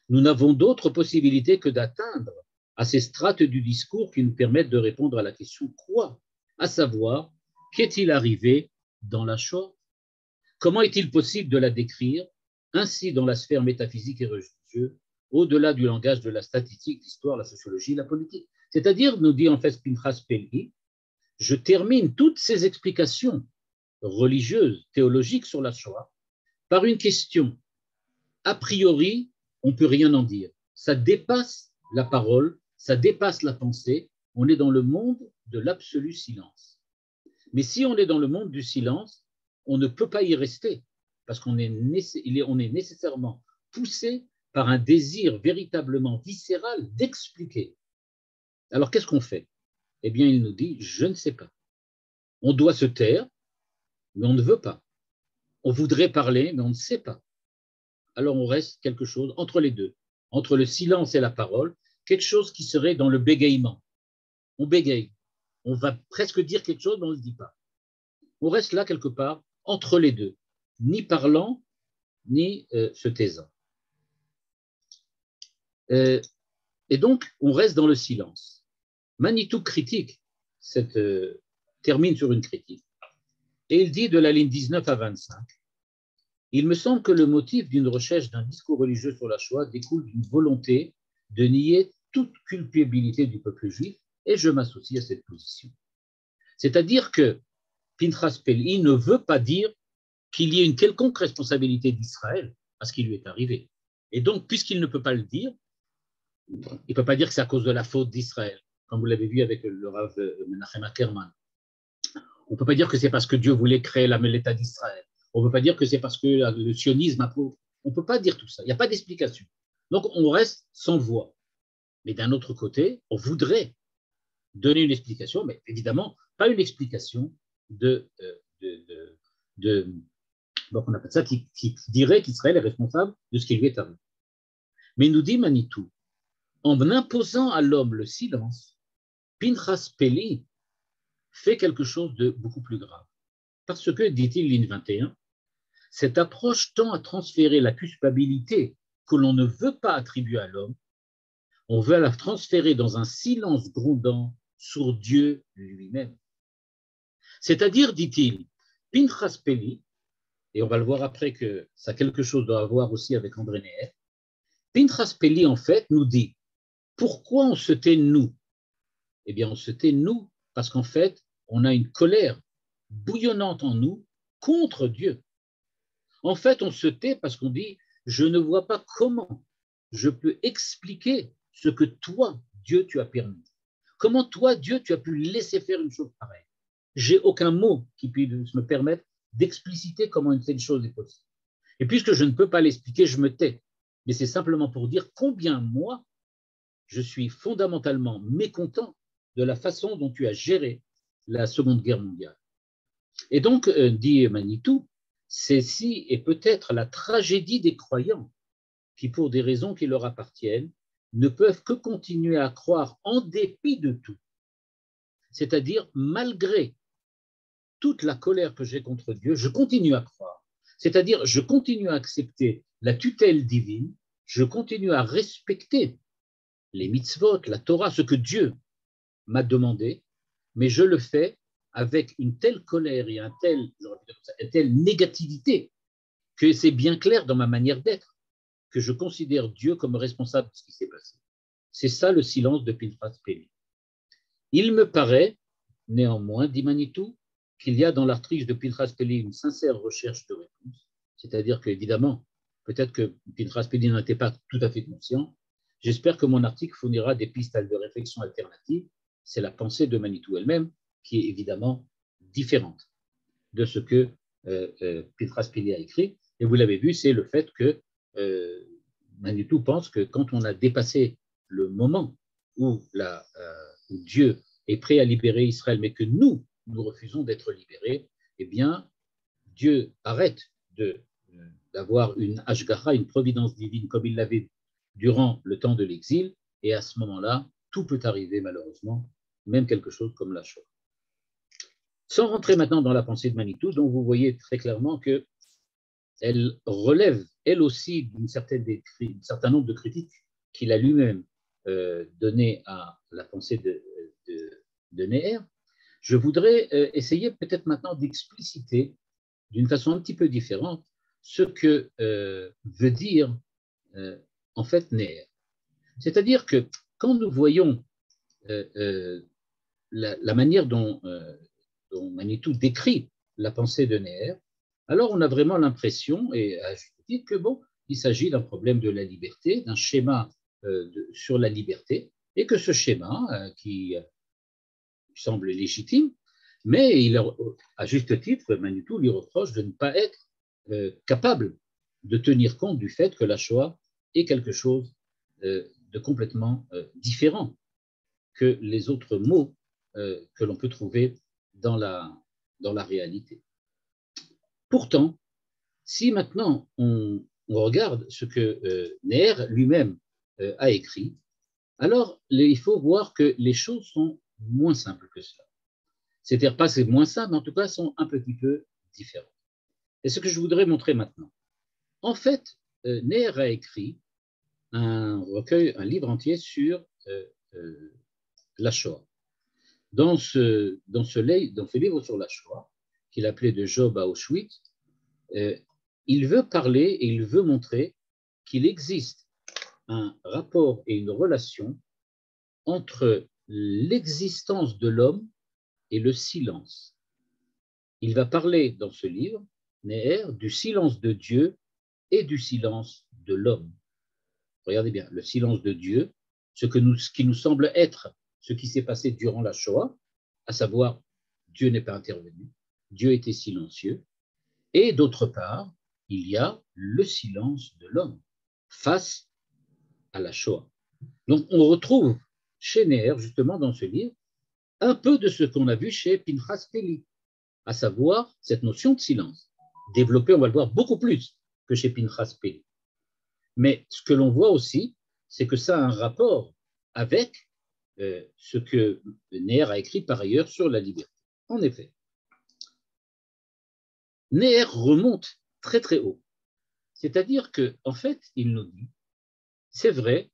Nous n'avons d'autre possibilité que d'atteindre à ces strates du discours qui nous permettent de répondre à la question quoi, à savoir, qu'est-il arrivé dans la Shoah? Comment est-il possible de la décrire ainsi dans la sphère métaphysique et religieuse, au-delà du langage de la statistique, l'histoire, la sociologie, la politique? C'est-à-dire, nous dit en fait Pinchas Pelli, je termine toutes ces explications religieuses, théologiques sur la Shoah par une question. A priori, on ne peut rien en dire. Ça dépasse la parole, ça dépasse la pensée. On est dans le monde de l'absolu silence. Mais si on est dans le monde du silence, on ne peut pas y rester parce qu'on est nécessairement poussé par un désir véritablement viscéral d'expliquer. Alors, qu'est-ce qu'on fait? Eh bien, il nous dit, je ne sais pas. On doit se taire, mais on ne veut pas. On voudrait parler, mais on ne sait pas. Alors, on reste quelque chose entre les deux, entre le silence et la parole, quelque chose qui serait dans le bégaiement. On bégaye. On va presque dire quelque chose, mais on ne le dit pas. On reste là quelque part, entre les deux, ni parlant, ni se taisant. Et donc, on reste dans le silence. Manitou critique, termine sur une critique. Et il dit de la ligne 19 à 25, il me semble que le motif d'une recherche d'un discours religieux sur la Shoah découle d'une volonté de nier toute culpabilité du peuple juif, et je m'associe à cette position. C'est-à-dire que Pinchas Pelli ne veut pas dire qu'il y ait une quelconque responsabilité d'Israël à ce qui lui est arrivé. Et donc, puisqu'il ne peut pas le dire, il ne peut pas dire que c'est à cause de la faute d'Israël, comme vous l'avez vu avec le Rav Menachem Ackerman. On ne peut pas dire que c'est parce que Dieu voulait créer l'État d'Israël. On ne peut pas dire que c'est parce que le sionisme approuve. On ne peut pas dire tout ça. Il n'y a pas d'explication. Donc, on reste sans voix. Mais d'un autre côté, on voudrait donner une explication, mais évidemment, pas une explication donc on appelle ça, qui dirait qu'Israël est responsable de ce qui lui est arrivé. Mais il nous dit Manitou, en imposant à l'homme le silence, Pinchas Pelli fait quelque chose de beaucoup plus grave. Parce que, dit-il, ligne 21, cette approche tend à transférer la culpabilité que l'on ne veut pas attribuer à l'homme, on veut la transférer dans un silence grondant sur Dieu lui-même. C'est-à-dire, dit-il, Pinchas Pelli, et on va le voir après que ça a quelque chose à voir aussi avec André Neher, Pinchas Pelli, en fait, nous dit, pourquoi on se tait nous? Eh bien, on se tait nous parce qu'en fait, on a une colère bouillonnante en nous contre Dieu. En fait, on se tait parce qu'on dit, je ne vois pas comment je peux expliquer ce que toi, Dieu, tu as permis. Comment toi, Dieu, tu as pu laisser faire une chose pareille? J'ai aucun mot qui puisse me permettre d'expliciter comment une telle chose est possible. Et puisque je ne peux pas l'expliquer, je me tais. Mais c'est simplement pour dire combien moi, je suis fondamentalement mécontent de la façon dont tu as géré la Seconde Guerre mondiale. Et donc, dit Manitou, ceci est peut-être la tragédie des croyants qui, pour des raisons qui leur appartiennent, ne peuvent que continuer à croire en dépit de tout. C'est-à-dire, malgré toute la colère que j'ai contre Dieu, je continue à croire. C'est-à-dire, je continue à accepter la tutelle divine, je continue à respecter les mitzvot, la Torah, ce que Dieu m'a demandé, mais je le fais avec une telle colère et une telle négativité que c'est bien clair dans ma manière d'être, que je considère Dieu comme responsable de ce qui s'est passé. C'est ça le silence de Pinchas Pelli. Il me paraît, néanmoins, dit Manitou, qu'il y a dans l'article de Pinchas Pelli une sincère recherche de réponse, c'est-à-dire qu'évidemment, peut-être que Pinchas Pelli n'en était pas tout à fait conscient. J'espère que mon article fournira des pistes de réflexion alternatives. C'est la pensée de Manitou elle-même qui est évidemment différente de ce que Pinchas Pelli a écrit. Et vous l'avez vu, c'est le fait que Manitou pense que quand on a dépassé le moment où Dieu est prêt à libérer Israël, mais que nous refusons d'être libérés, eh bien, Dieu arrête d'avoir une hashgacha, une providence divine, comme il l'avait durant le temps de l'exil, et à ce moment-là, tout peut arriver malheureusement, même quelque chose comme la Shoah. Sans rentrer maintenant dans la pensée de Manitou, dont vous voyez très clairement qu'elle relève, elle aussi, d'un certain nombre de critiques qu'il a lui-même données à la pensée de Neher, je voudrais essayer peut-être maintenant d'expliciter d'une façon un petit peu différente ce que veut dire en fait Neher. C'est-à-dire que quand nous voyons la manière dont Manitou décrit la pensée de Neher, alors on a vraiment l'impression, et à juste titre, que bon, il s'agit d'un problème de la liberté, d'un schéma sur la liberté, et que ce schéma, qui semble légitime, mais à juste titre, Manitou lui reproche de ne pas être capable de tenir compte du fait que la Shoah est quelque chose de complètement différent que les autres mots que l'on peut trouver dans la réalité. Pourtant, si maintenant on regarde ce que Neher lui-même a écrit, alors il faut voir que les choses sont moins simples que cela. C'est-à-dire pas c'est moins simple, mais en tout cas sont un petit peu différentes. Et ce que je voudrais montrer maintenant. En fait, Neher a écrit un recueil, un livre entier sur la Shoah. Dans ce livre sur la Shoah, qu'il appelait de Job à Auschwitz, il veut parler et il veut montrer qu'il existe un rapport et une relation entre l'existence de l'homme et le silence. Il va parler dans ce livre, Neher, du silence de Dieu et du silence de l'homme. Regardez bien, le silence de Dieu, ce qui nous semble être ce qui s'est passé durant la Shoah, à savoir Dieu n'est pas intervenu, Dieu était silencieux, et d'autre part, il y a le silence de l'homme face à la Shoah. Donc on retrouve chez Neher, justement dans ce livre, un peu de ce qu'on a vu chez Pinchas Peli, à savoir cette notion de silence, développée, on va le voir, beaucoup plus que chez Pinchas Peli. Mais ce que l'on voit aussi, c'est que ça a un rapport avec ce que Neher a écrit par ailleurs sur la liberté. En effet, Neher remonte très très haut. C'est-à-dire qu'en fait, il nous dit, c'est vrai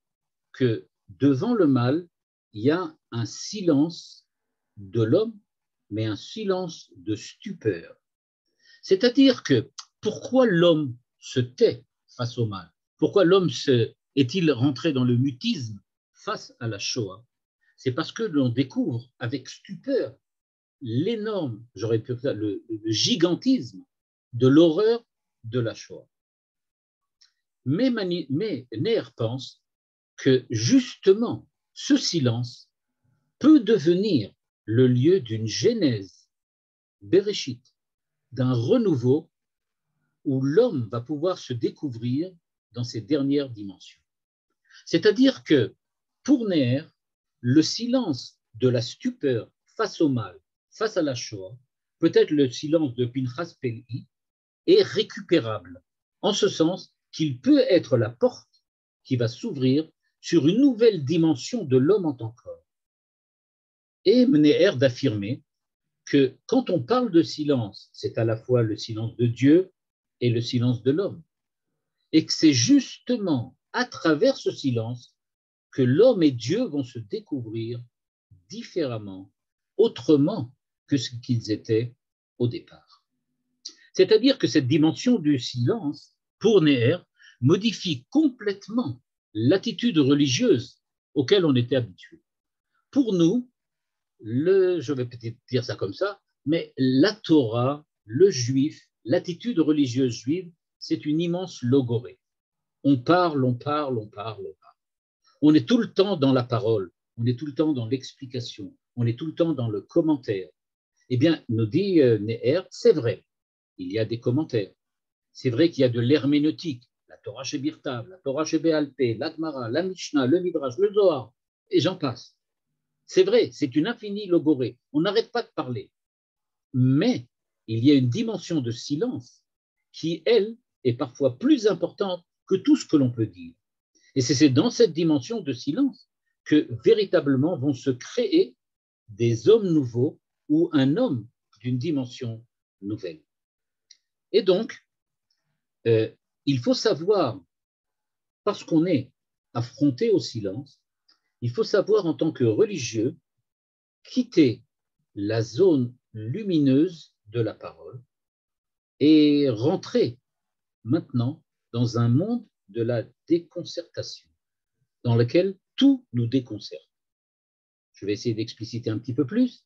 que devant le mal, il y a un silence de l'homme, mais un silence de stupeur. C'est-à-dire que pourquoi l'homme se tait face au mal? Pourquoi l'homme est-il rentré dans le mutisme face à la Shoah? C'est parce que l'on découvre avec stupeur l'énorme, j'aurais pu dire le gigantisme de l'horreur de la Shoah. Mais Neher pense que justement ce silence peut devenir le lieu d'une genèse, Bereshit, d'un renouveau où l'homme va pouvoir se découvrir dans ses dernières dimensions. C'est-à-dire que pour Neher, le silence de la stupeur face au mal, face à la Shoah, peut-être le silence de Pinchas Peli, est récupérable, en ce sens qu'il peut être la porte qui va s'ouvrir sur une nouvelle dimension de l'homme en tant qu'homme. Et Neher d'affirmer que quand on parle de silence, c'est à la fois le silence de Dieu et le silence de l'homme. Et que c'est justement à travers ce silence que l'homme et Dieu vont se découvrir différemment, autrement que ce qu'ils étaient au départ. C'est-à-dire que cette dimension du silence, pour Neher, modifie complètement l'attitude religieuse auquel on était habitué. Pour nous, je vais peut-être dire ça comme ça, mais la Torah, le juif, l'attitude religieuse juive, c'est une immense logorée. On parle, on parle, on parle, on parle. On est tout le temps dans la parole, on est tout le temps dans l'explication, on est tout le temps dans le commentaire. Eh bien, nous dit Neher, c'est vrai, il y a des commentaires. C'est vrai qu'il y a de l'herméneutique, la Torah chez Birtav, la Torah chez Béalpé, la Gemara, la Mishnah, le Midrash, le Zohar, et j'en passe. C'est vrai, c'est une infinie logorée. On n'arrête pas de parler. Mais il y a une dimension de silence qui, elle, est parfois plus importante que tout ce que l'on peut dire. Et c'est dans cette dimension de silence que véritablement vont se créer des hommes nouveaux ou un homme d'une dimension nouvelle. Et donc, il faut savoir, parce qu'on est affronté au silence, il faut savoir en tant que religieux quitter la zone lumineuse de la parole et rentrer maintenant dans un monde de la déconcertation, dans lequel tout nous déconcerte. je vais essayer d'expliciter un petit peu plus.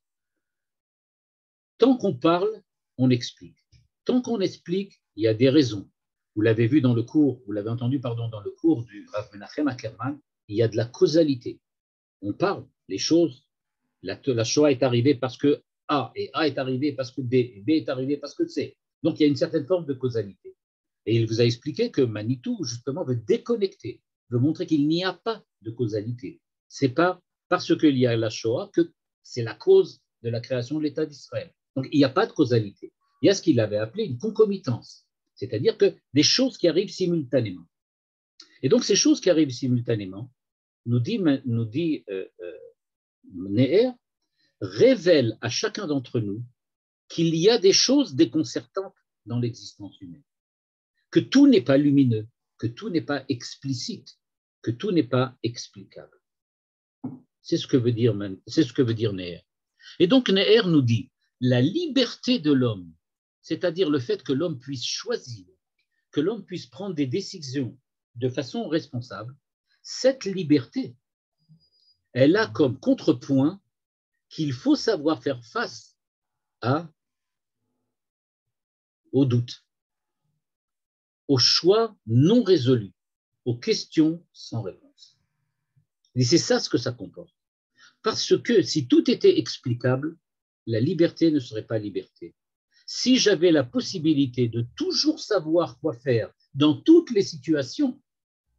Tant qu'on parle, on explique. Tant qu'on explique, il y a des raisons. Vous l'avez vu dans le cours, vous l'avez entendu, pardon, dans le cours du Rav Menachem Ackerman, il y a de la causalité. On parle les choses. La Shoah est arrivée parce que A, et A est arrivé parce que B, et B est arrivé parce que C. Donc, il y a une certaine forme de causalité. Et il vous a expliqué que Manitou, justement, veut déconnecter, veut montrer qu'il n'y a pas de causalité. Ce n'est pas parce qu'il y a la Shoah que c'est la cause de la création de l'État d'Israël. Donc, il n'y a pas de causalité. Il y a ce qu'il avait appelé une concomitance, c'est-à-dire que des choses qui arrivent simultanément. Et donc, ces choses qui arrivent simultanément, nous dit Neher, révèle à chacun d'entre nous qu'il y a des choses déconcertantes dans l'existence humaine, que tout n'est pas lumineux, que tout n'est pas explicite, que tout n'est pas explicable. C'est ce que veut dire Neher. Et donc Neher nous dit, la liberté de l'homme, c'est-à-dire le fait que l'homme puisse choisir, que l'homme puisse prendre des décisions de façon responsable, cette liberté, elle a comme contrepoint qu'il faut savoir faire face au doute, aux choix non résolus, aux questions sans réponse. Et c'est ça ce que ça comporte. Parce que si tout était explicable, la liberté ne serait pas liberté. Si j'avais la possibilité de toujours savoir quoi faire dans toutes les situations,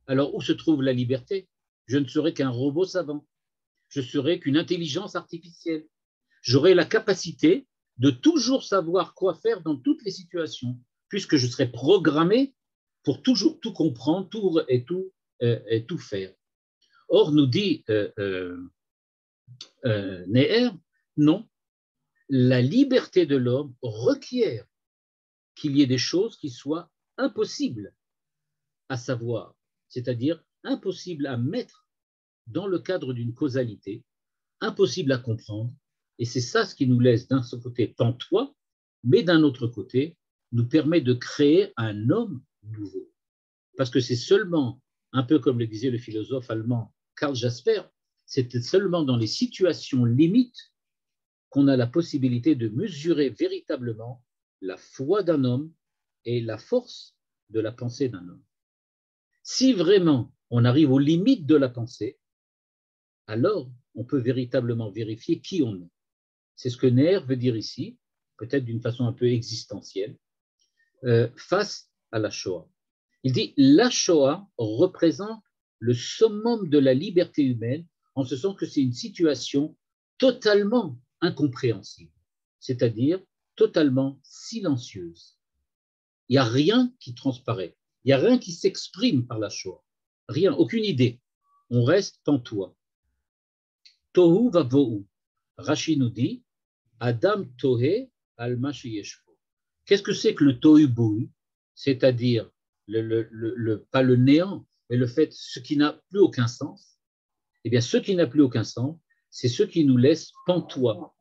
alors où se trouve la liberté? Je ne serais qu'un robot savant. Je serais qu'une intelligence artificielle. J'aurais la capacité de toujours savoir quoi faire dans toutes les situations, puisque je serais programmé pour toujours tout comprendre et tout faire. Or, nous dit Neher, non, la liberté de l'homme requiert qu'il y ait des choses qui soient impossibles à savoir, c'est-à-dire impossibles à mettre dans le cadre d'une causalité, impossible à comprendre, et c'est ça ce qui nous laisse d'un côté pantois, mais d'un autre côté, nous permet de créer un homme nouveau. Parce que c'est seulement, un peu comme le disait le philosophe allemand Karl Jasper, c'est seulement dans les situations limites qu'on a la possibilité de mesurer véritablement la foi d'un homme et la force de la pensée d'un homme. Si vraiment on arrive aux limites de la pensée, alors on peut véritablement vérifier qui on est. C'est ce que Neher veut dire ici, peut-être d'une façon un peu existentielle, face à la Shoah. Il dit la Shoah représente le summum de la liberté humaine, en ce sens que c'est une situation totalement incompréhensible, c'est-à-dire totalement silencieuse. Il n'y a rien qui transparaît, il n'y a rien qui s'exprime par la Shoah, rien, aucune idée. On reste pantois. Tohu vavohu. Rashi nous dit Adam tohe alma sheyeshbo. Qu'est-ce que c'est que le tohu bohu? C'est-à-dire pas le néant, mais le fait, ce qui n'a plus aucun sens. Eh bien, ce qui n'a plus aucun sens, c'est ce qui nous laisse pantois.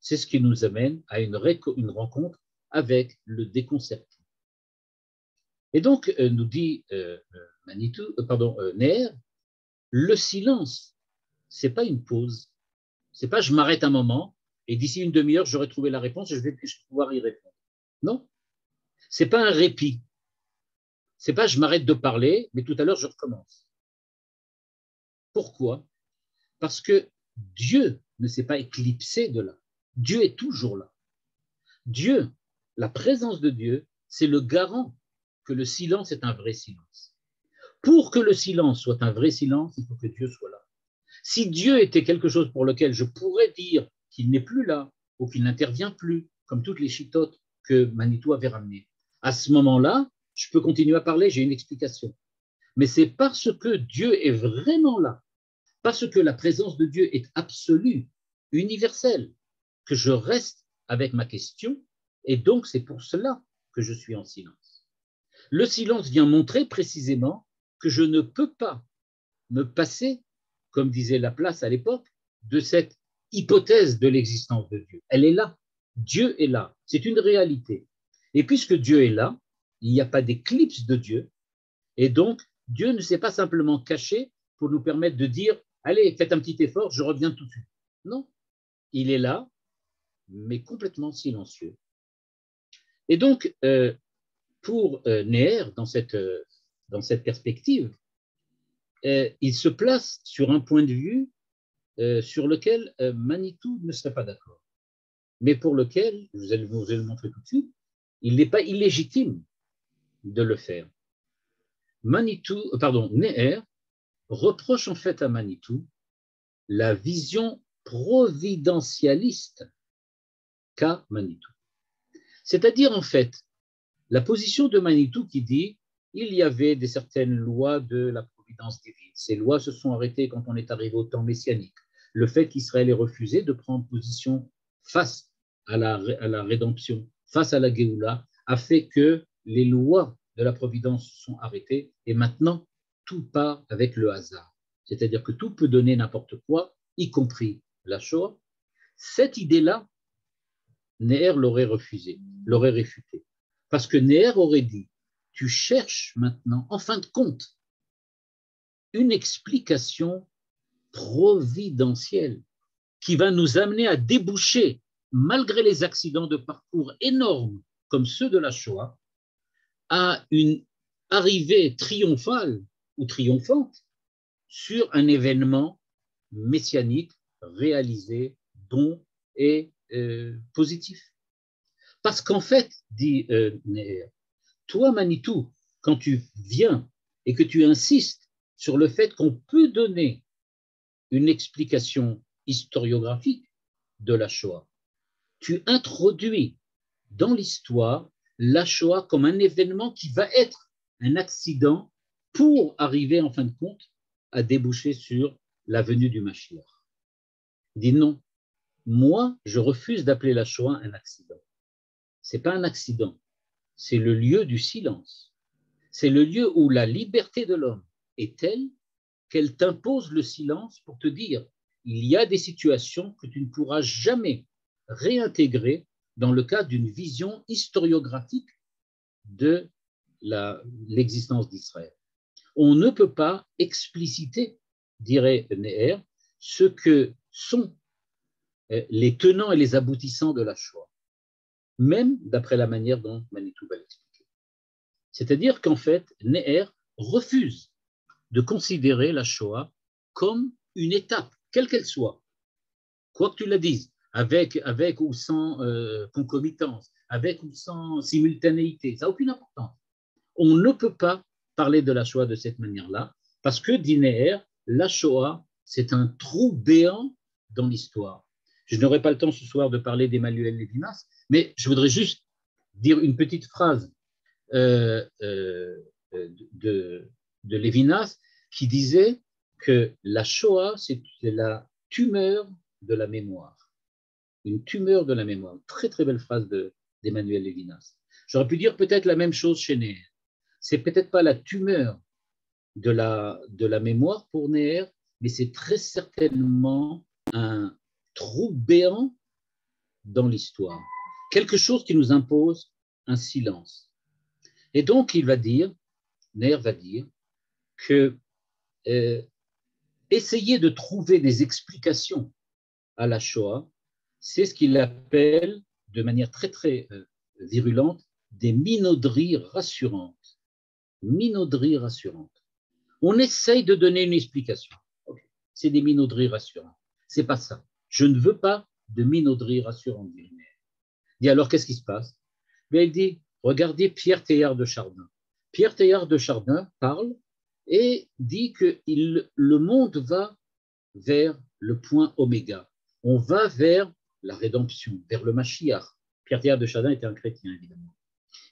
C'est ce qui nous amène à une rencontre avec le déconcertant. Et donc, nous dit Neher, le silence, c'est pas une pause. C'est pas je m'arrête un moment et d'ici une demi-heure, j'aurai trouvé la réponse et je vais pouvoir y répondre. Non, c'est pas un répit. C'est pas je m'arrête de parler, mais tout à l'heure, je recommence. Pourquoi? Parce que Dieu ne s'est pas éclipsé de là. Dieu est toujours là. Dieu, la présence de Dieu, c'est le garant que le silence est un vrai silence. Pour que le silence soit un vrai silence, il faut que Dieu soit là. Si Dieu était quelque chose pour lequel je pourrais dire qu'il n'est plus là ou qu'il n'intervient plus, comme toutes les chitotes que Manitou avait ramenées, à ce moment-là, je peux continuer à parler, j'ai une explication. Mais c'est parce que Dieu est vraiment là, parce que la présence de Dieu est absolue, universelle, que je reste avec ma question, et donc c'est pour cela que je suis en silence. Le silence vient montrer précisément que je ne peux pas me passer, comme disait Laplace à l'époque, de cette hypothèse de l'existence de Dieu. Elle est là. Dieu est là. C'est une réalité. Et puisque Dieu est là, il n'y a pas d'éclipse de Dieu. Et donc, Dieu ne s'est pas simplement caché pour nous permettre de dire allez, faites un petit effort, je reviens tout de suite. Non, il est là, mais complètement silencieux. Et donc, pour Neher, dans cette perspective, il se place sur un point de vue sur lequel Manitou ne serait pas d'accord, mais pour lequel, vous allez le montrer tout de suite, il n'est pas illégitime de le faire. Neher reproche en fait à Manitou la vision providentialiste qu'a Manitou. C'est-à-dire en fait la position de Manitou qui dit il y avait certaines lois de la providence divine. Ces lois se sont arrêtées quand on est arrivé au temps messianique. Le fait qu'Israël ait refusé de prendre position face à la rédemption, face à la Géoula, a fait que les lois de la providence se sont arrêtées et maintenant tout part avec le hasard. C'est-à-dire que tout peut donner n'importe quoi, y compris la Shoah. Cette idée-là, Neher l'aurait refusée, l'aurait réfutée. Parce que Neher aurait dit, tu cherches maintenant, en fin de compte, une explication providentielle qui va nous amener à déboucher, malgré les accidents de parcours énormes comme ceux de la Shoah, à une arrivée triomphale ou triomphante sur un événement messianique réalisé, bon et positif. Parce qu'en fait, dit Neher, toi, Manitou, quand tu viens et que tu insistes sur le fait qu'on peut donner une explication historiographique de la Shoah, tu introduis dans l'histoire la Shoah comme un événement qui va être un accident pour arriver en fin de compte à déboucher sur la venue du Mashiach. Il dit non, moi je refuse d'appeler la Shoah un accident. C'est pas un accident, c'est le lieu du silence. C'est le lieu où la liberté de l'homme est telle qu'elle t'impose le silence pour te dire il y a des situations que tu ne pourras jamais réintégrer dans le cadre d'une vision historiographique de l'existence d'Israël. On ne peut pas expliciter, dirait Neher, ce que sont les tenants et les aboutissants de la Shoah, même d'après la manière dont Manitou va l'expliquer. C'est-à-dire qu'en fait, Neher refuse de considérer la Shoah comme une étape, quelle qu'elle soit, quoi que tu la dises, avec ou sans concomitance, avec ou sans simultanéité, ça n'a aucune importance. On ne peut pas parler de la Shoah de cette manière-là, parce que, dit Neher, la Shoah, c'est un trou béant dans l'histoire. Je n'aurai pas le temps ce soir de parler d'Emmanuel Levinas, mais je voudrais juste dire une petite phrase de Levinas qui disait que la Shoah, c'est la tumeur de la mémoire. Une tumeur de la mémoire. Très, très belle phrase d'Emmanuel Levinas. J'aurais pu dire peut-être la même chose chez Neher. C'est peut-être pas la tumeur de la mémoire pour Neher, mais c'est très certainement un trou béant dans l'histoire. Quelque chose qui nous impose un silence. Et donc, Neher va dire que essayer de trouver des explications à la Shoah, c'est ce qu'il appelle, de manière très, très virulente, des minauderies rassurantes. Minauderies rassurantes. On essaye de donner une explication. Okay. C'est des minauderies rassurantes. C'est pas ça. Je ne veux pas de minauderies rassurantes. Il dit alors, qu'est-ce qui se passe? Bien, il dit, regardez Pierre Teilhard de Chardin. Pierre Teilhard de Chardin parle et dit que le monde va vers le point oméga. On va vers la rédemption, vers le Mashiach. Pierre Teilhard de Chardin était un chrétien, évidemment.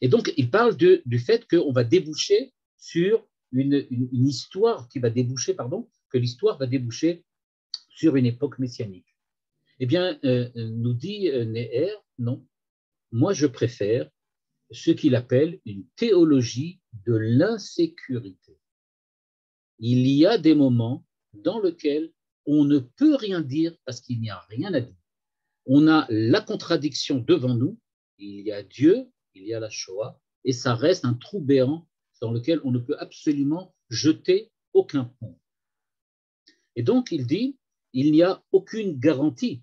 Et donc, il parle du fait qu'on va déboucher sur une histoire qui va déboucher, que l'histoire va déboucher sur une époque messianique. Eh bien, nous dit Neher, non. Moi, je préfère ce qu'il appelle une théologie de l'insécurité. Il y a des moments dans lesquels on ne peut rien dire parce qu'il n'y a rien à dire. On a la contradiction devant nous, il y a Dieu, il y a la Shoah, et ça reste un trou béant dans lequel on ne peut absolument jeter aucun pont. Et donc, il dit, il n'y a aucune garantie.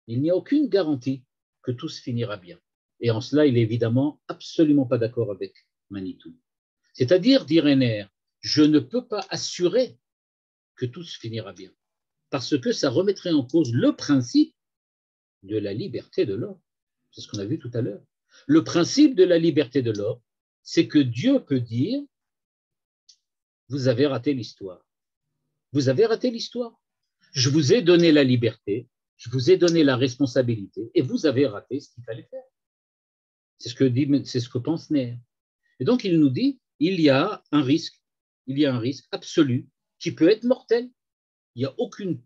Il n'y a aucune garantie que tout se finira bien. Et en cela, il est évidemment absolument pas d'accord avec Manitou. C'est-à-dire, dit Renner, je ne peux pas assurer que tout se finira bien, parce que ça remettrait en cause le principe de la liberté de l'homme. C'est ce qu'on a vu tout à l'heure. Le principe de la liberté de l'homme, c'est que Dieu peut dire, vous avez raté l'histoire. Vous avez raté l'histoire. Je vous ai donné la liberté, je vous ai donné la responsabilité, et vous avez raté ce qu'il fallait faire. C'est ce que pense Néer. Et donc, il nous dit, il y a un risque absolu qui peut être mortel. Il n'y a aucune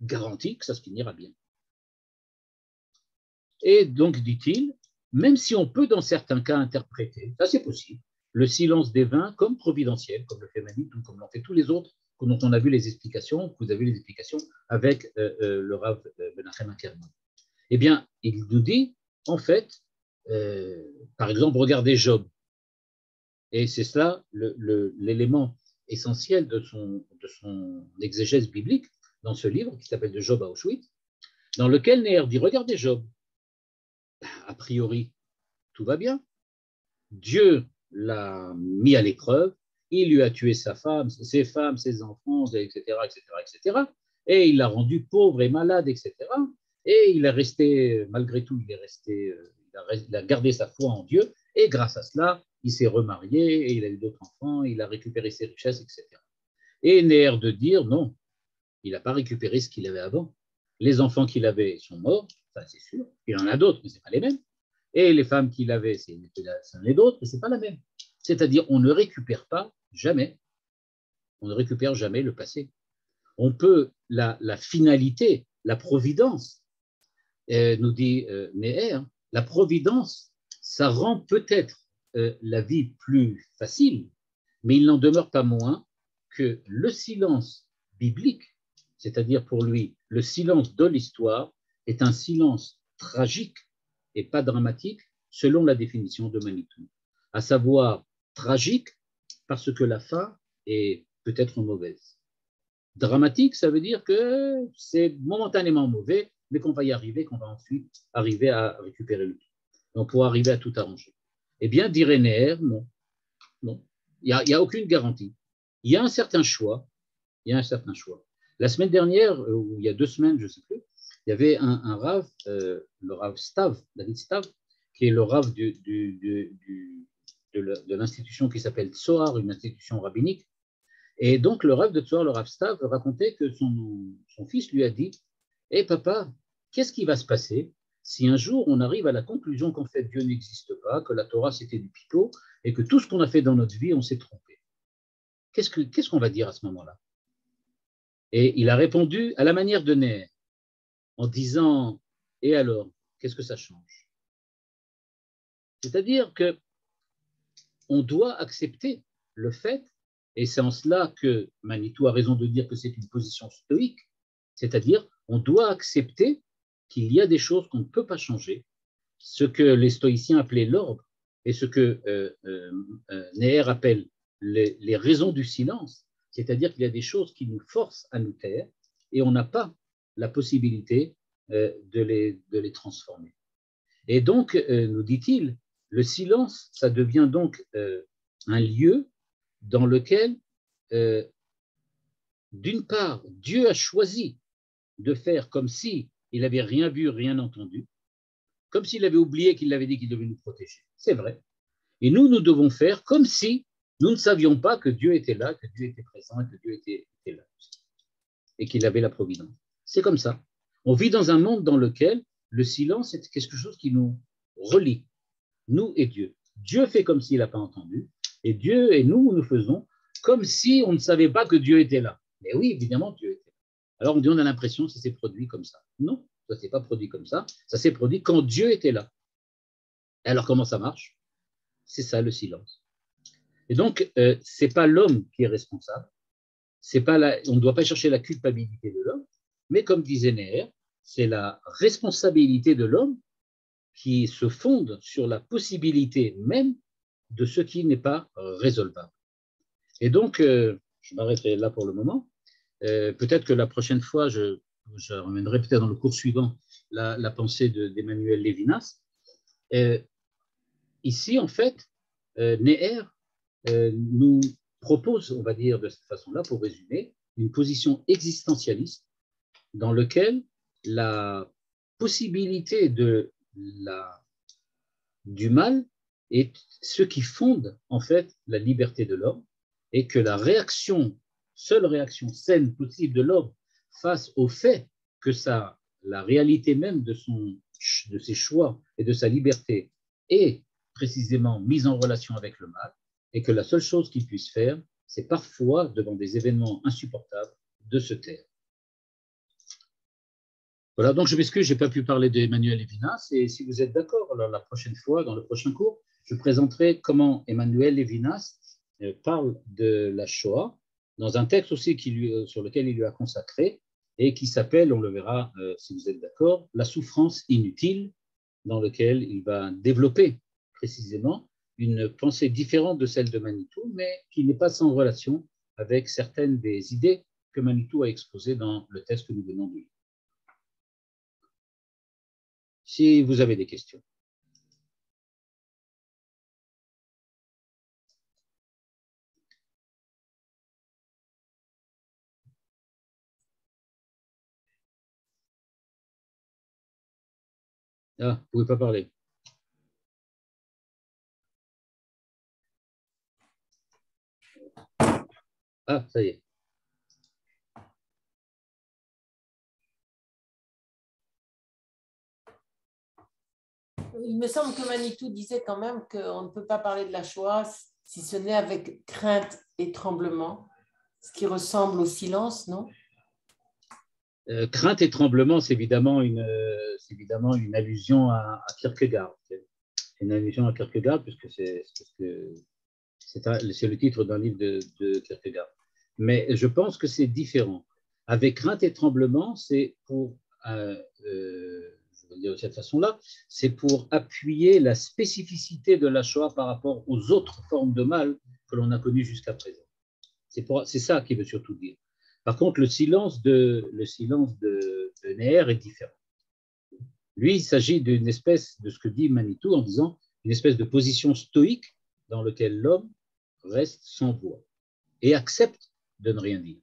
garantie que ça se finira bien. Et donc, dit-il, même si on peut dans certains cas interpréter, ça c'est possible, le silence des vins comme providentiel, comme le fait Manitou, comme l'ont fait tous les autres, dont on a vu les explications, que vous avez vu les explications avec le Rav Menachem Ackerman. Eh bien, il nous dit, en fait, par exemple, regardez Job. Et c'est cela l'élément essentiel de son exégèse biblique dans ce livre qui s'appelle De Job à Auschwitz, dans lequel Néer dit, regardez Job, a priori, tout va bien. Dieu l'a mis à l'épreuve, il lui a tué sa femme, ses femmes, ses enfants, etc., etc., etc., et il l'a rendu pauvre et malade, etc., et il est resté, malgré tout, il a gardé sa foi en Dieu, et grâce à cela, il s'est remarié, et il a eu d'autres enfants, il a récupéré ses richesses, etc. Et Néer de dire, non, il n'a pas récupéré ce qu'il avait avant. Les enfants qu'il avait sont morts, ça c'est sûr, il en a d'autres, mais ce n'est pas les mêmes. Et les femmes qu'il avait, c'en est d'autres, mais ce n'est pas la même. C'est-à-dire, on ne récupère pas jamais, on ne récupère jamais le passé. On peut, la finalité, la providence, nous dit Néer, la providence, ça rend peut-être la vie plus facile, mais il n'en demeure pas moins que le silence biblique, c'est-à-dire pour lui, le silence de l'histoire, est un silence tragique et pas dramatique, selon la définition de Manitou. À savoir, tragique parce que la fin est peut-être mauvaise. Dramatique, ça veut dire que c'est momentanément mauvais, mais qu'on va y arriver, qu'on va ensuite arriver à récupérer le tout. Donc, pour arriver à tout arranger. Eh bien, dirait Néer, non. Non. Il n'y a aucune garantie. Il y a un certain choix. La semaine dernière, ou il y a 2 semaines, je ne sais plus, il y avait un Rav, le Rav Stav, David Stav, qui est le Rav de l'institution qui s'appelle Tsoar, une institution rabbinique. Et donc, le Rav de Tsoar, le Rav Stav, racontait que son fils lui a dit, « Hé papa, qu'est-ce qui va se passer si un jour on arrive à la conclusion qu'en fait Dieu n'existe pas, que la Torah c'était du pipeau, et que tout ce qu'on a fait dans notre vie, on s'est trompé. Qu'est-ce qu'on va dire à ce moment-là » Et il a répondu à la manière de Néer, en disant, et alors, qu'est-ce que ça change? C'est-à-dire que on doit accepter le fait, et c'est en cela que Manitou a raison de dire que c'est une position stoïque, c'est-à-dire on doit accepter qu'il y a des choses qu'on ne peut pas changer, ce que les stoïciens appelaient l'ordre, et ce que Néer appelle les raisons du silence, c'est-à-dire qu'il y a des choses qui nous forcent à nous taire, et on n'a pas la possibilité de les transformer. Et donc, nous dit-il, le silence, ça devient donc un lieu dans lequel, d'une part, Dieu a choisi de faire comme si il n'avait rien vu, rien entendu, comme s'il avait oublié qu'il avait dit qu'il devait nous protéger. C'est vrai. Et nous devons faire comme si nous ne savions pas que Dieu était là, que Dieu était présent, et que Dieu était là, et qu'il avait la providence. C'est comme ça. On vit dans un monde dans lequel le silence est quelque chose qui nous relie, nous et Dieu. Dieu fait comme s'il n'a pas entendu, et Dieu et nous faisons comme si on ne savait pas que Dieu était là. Mais oui, évidemment, Dieu était là. Alors on dit, on a l'impression que ça s'est produit comme ça. Non, ça ne s'est pas produit comme ça. Ça s'est produit quand Dieu était là. Et alors comment ça marche? C'est ça le silence. Et donc, ce n'est pas l'homme qui est responsable. On ne doit pas chercher la culpabilité de l'homme, mais comme disait Néer, c'est la responsabilité de l'homme qui se fonde sur la possibilité même de ce qui n'est pas résolvable. Et donc, je m'arrêterai là pour le moment. Peut-être que la prochaine fois, je ramènerai peut-être dans le cours suivant la pensée d'Emmanuel Levinas. Ici, en fait, Neher nous propose, on va dire de cette façon-là, pour résumer, une position existentialiste dans laquelle la possibilité du mal est ce qui fonde en fait la liberté de l'homme, et que la seule réaction saine possible de l'homme face au fait que la réalité même de ses choix et de sa liberté est précisément mise en relation avec le mal, et que la seule chose qu'il puisse faire, c'est parfois, devant des événements insupportables, de se taire. Voilà, donc je m'excuse, je n'ai pas pu parler d'Emmanuel Levinas, et si vous êtes d'accord, la prochaine fois, dans le prochain cours, je présenterai comment Emmanuel Levinas parle de la Shoah, dans un texte aussi sur lequel il lui a consacré, et qui s'appelle, on le verra si vous êtes d'accord, La souffrance inutile, dans lequel il va développer précisément une pensée différente de celle de Manitou, mais qui n'est pas sans relation avec certaines des idées que Manitou a exposées dans le texte que nous venons de lire. Si vous avez des questions. Ah, vous ne pouvez pas parler. Ah, ça y est. Il me semble que Manitou disait quand même qu'on ne peut pas parler de la Shoah si ce n'est avec crainte et tremblement, ce qui ressemble au silence, non? Crainte et tremblement, c'est évidemment une allusion à Kierkegaard. C'est une allusion à Kierkegaard, puisque c'est le titre d'un livre de Kierkegaard. Mais je pense que c'est différent. Avec crainte et tremblement, c'est pour, je vais dire de cette façon-là, c'est pour appuyer la spécificité de la Shoah par rapport aux autres formes de mal que l'on a connues jusqu'à présent. C'est ça qu'il veut surtout dire. Par contre, le silence de Neher est différent. Lui, il s'agit d'une espèce de ce que dit Manitou en disant une espèce de position stoïque dans laquelle l'homme reste sans voix et accepte de ne rien dire.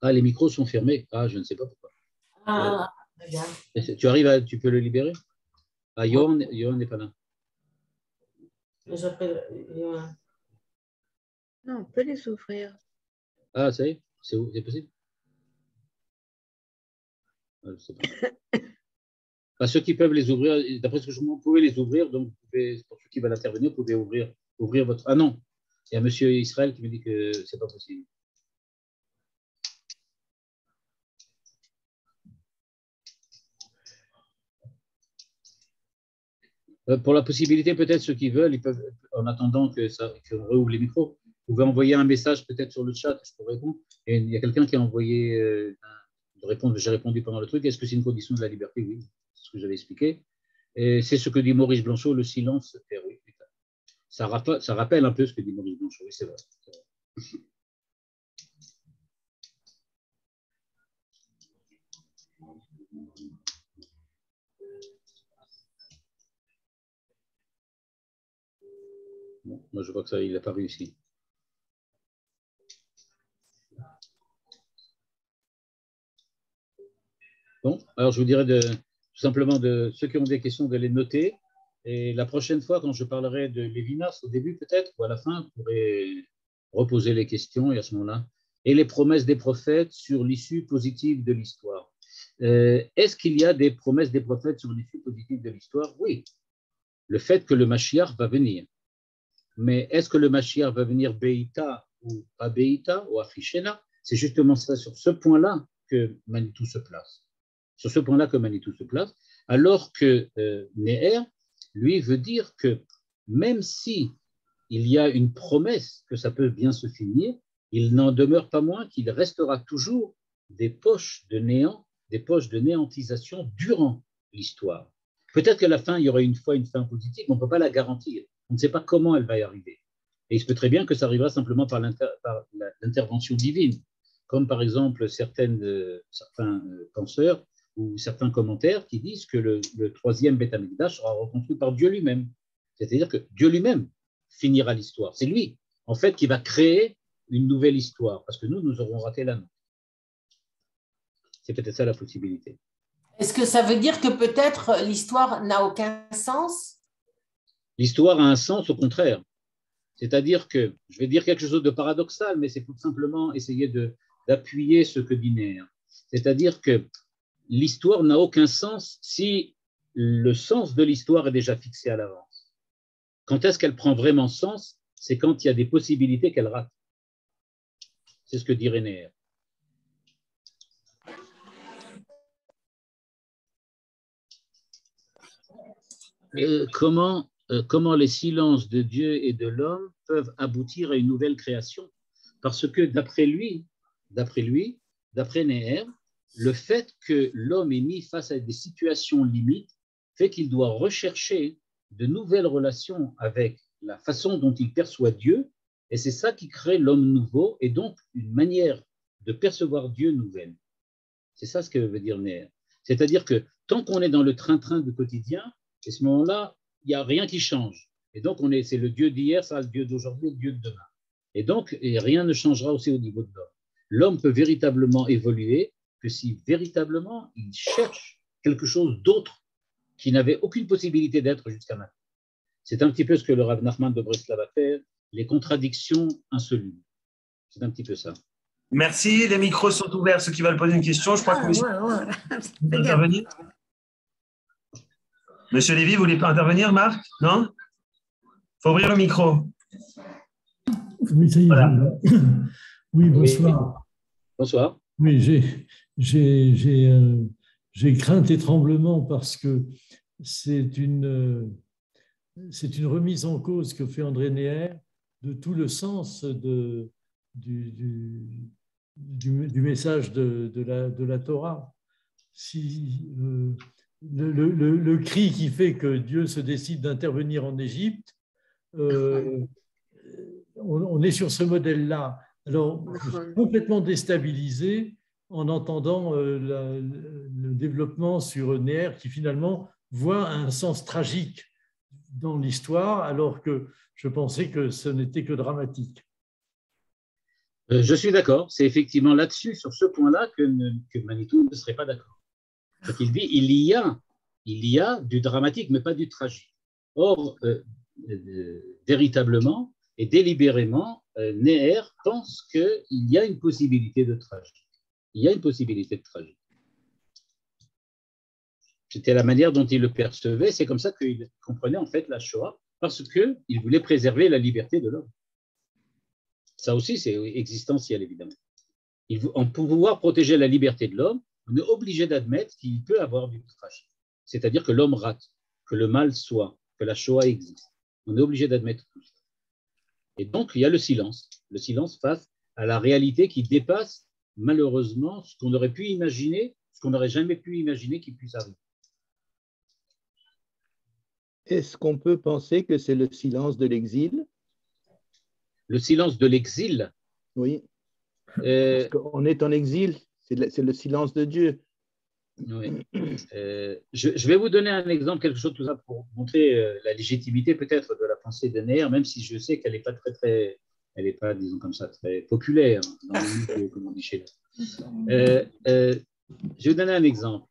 Ah, les micros sont fermés. Ah, je ne sais pas pourquoi. Ah, bien. Tu peux le libérer? Ah, Johan n'est pas là. J'appelle Johan. Non, on peut les ouvrir. Ah, ça y est, c'est possible? Ah, je sais pas. Bah, ceux qui peuvent les ouvrir, d'après ce que je vous pouvez les ouvrir, donc pour ceux qui veulent intervenir, vous pouvez ouvrir votre. Ah non, il y a monsieur Israël qui me dit que c'est pas possible. Pour la possibilité, peut-être ceux qui veulent, ils peuvent, en attendant qu'on réouvre les micros, vous pouvez envoyer un message peut-être sur le chat, je peux répondre. Et il y a quelqu'un qui a envoyé de répondre, j'ai répondu pendant le truc. Est-ce que c'est une condition de la liberté? Oui, c'est ce que j'avais expliqué. Et c'est ce que dit Maurice Blanchot, le silence fait oui. Ça rappelle un peu ce que dit Maurice Blanchot, oui, c'est vrai. Bon, moi, je vois que ça, il n'a pas réussi. Bon, alors je vous dirais tout simplement de ceux qui ont des questions de les noter. Et la prochaine fois, quand je parlerai de Lévinas, au début peut-être, ou à la fin, vous pourrez reposer les questions et à ce moment-là. Et les promesses des prophètes sur l'issue positive de l'histoire. Est-ce qu'il y a des promesses des prophètes sur l'issue positive de l'histoire? Oui. Le fait que le Mashiach va venir. Mais est-ce que le Mashiach va venir Beïta ou pas Beïta ou Afrishena? C'est justement ça, sur ce point-là que Manitou se place. Sur ce point-là que Manitou se place, alors que Neher, lui, veut dire que même si il y a une promesse que ça peut bien se finir, il n'en demeure pas moins qu'il restera toujours des poches de néant, des poches de néantisation durant l'histoire. Peut-être qu'à la fin, il y aura une fin positive, mais on ne peut pas la garantir. On ne sait pas comment elle va y arriver. Et il se peut très bien que ça arrivera simplement par l'intervention divine, comme par exemple certains penseurs ou certains commentaires qui disent que le troisième Beth Amikdash sera reconstruit par Dieu lui-même. C'est-à-dire que Dieu lui-même finira l'histoire. C'est lui, en fait, qui va créer une nouvelle histoire, parce que nous aurons raté la nôtre. C'est peut-être ça la possibilité. Est-ce que ça veut dire que peut-être l'histoire n'a aucun sens? L'histoire a un sens au contraire. C'est-à-dire que, je vais dire quelque chose de paradoxal, mais c'est pour simplement essayer d'appuyer ce que dit Néer. C'est-à-dire que l'histoire n'a aucun sens si le sens de l'histoire est déjà fixé à l'avance. Quand est-ce qu'elle prend vraiment sens? C'est quand il y a des possibilités qu'elle rate. C'est ce que dit Néer. Comment les silences de Dieu et de l'homme peuvent aboutir à une nouvelle création? Parce que d'après Néer, le fait que l'homme est mis face à des situations limites fait qu'il doit rechercher de nouvelles relations avec la façon dont il perçoit Dieu, et c'est ça qui crée l'homme nouveau, et donc une manière de percevoir Dieu nouvelle. C'est ça ce que veut dire Néer. C'est-à-dire que tant qu'on est dans le train-train du quotidien, à ce moment-là, il n'y a rien qui change. Et donc, c'est le Dieu d'hier, ça, le Dieu d'aujourd'hui, le Dieu de demain. Et donc, rien ne changera aussi au niveau de l'homme. L'homme peut véritablement évoluer que si véritablement il cherche quelque chose d'autre qui n'avait aucune possibilité d'être jusqu'à maintenant. C'est un petit peu ce que le Rav Nachman de Breslav a fait, les contradictions insolubles. C'est un petit peu ça. Merci, les micros sont ouverts. Ceux qui veulent poser une question, je crois que monsieur veut intervenir. Monsieur Lévy, vous voulez pas intervenir, Marc? Non? Il faut ouvrir le micro. Oui, ça y est. Voilà. Oui, bonsoir. Oui. Bonsoir. Oui, j'ai crainte et tremblement parce que c'est une remise en cause que fait André Néer de tout le sens du message de la Torah. Si le cri qui fait que Dieu se décide d'intervenir en Égypte, on est sur ce modèle-là. Alors, je suis complètement déstabilisé en entendant le développement sur Néer qui finalement voit un sens tragique dans l'histoire, alors que je pensais que ce n'était que dramatique. Je suis d'accord. C'est effectivement là-dessus, sur ce point-là, que Manitou ne serait pas d'accord. Donc il dit il y a du dramatique, mais pas du tragique. Or, véritablement et délibérément, Néer pense qu'il y a une possibilité de tragique. Il y a une possibilité de tragique. C'était la manière dont il le percevait. C'est comme ça qu'il comprenait en fait la Shoah, parce qu'il voulait préserver la liberté de l'homme. Ça aussi, c'est existentiel, évidemment. En pouvoir protéger la liberté de l'homme, on est obligé d'admettre qu'il peut avoir du tragique. C'est-à-dire que l'homme rate, que le mal soit, que la Shoah existe. On est obligé d'admettre tout ça. Et donc, il y a le silence face à la réalité qui dépasse malheureusement ce qu'on aurait pu imaginer, ce qu'on n'aurait jamais pu imaginer qu'il puisse arriver. Est-ce qu'on peut penser que c'est le silence de l'exil? Le silence de l'exil? Oui. Parce qu'on est en exil, c'est le silence de Dieu. Oui. Je vais vous donner un exemple, quelque chose tout ça pour montrer la légitimité peut-être de la pensée de Néer, même si je sais qu'elle n'est pas elle n'est pas, disons comme ça, très populaire dans le milieu, comme on dit chez nous. Je vais vous donner un exemple.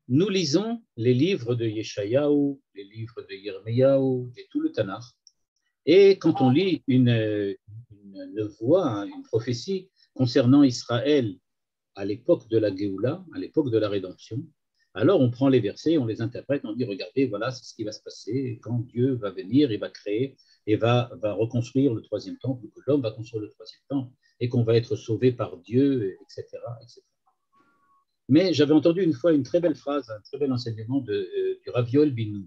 Nous lisons les livres de Yeshayahu, les livres de Yirmiyahu, et tout le Tanakh. Et quand on lit une voix, une prophétie concernant Israël à l'époque de la Géoula, à l'époque de la rédemption, alors on prend les versets, on les interprète, on dit regardez, voilà, c'est ce qui va se passer quand Dieu va venir et va créer et va reconstruire le troisième temple, que l'homme va construire le troisième temple et qu'on va être sauvé par Dieu, etc., etc. Mais j'avais entendu une fois une très belle phrase, un très bel enseignement du Rav Yoel Ben-Nun,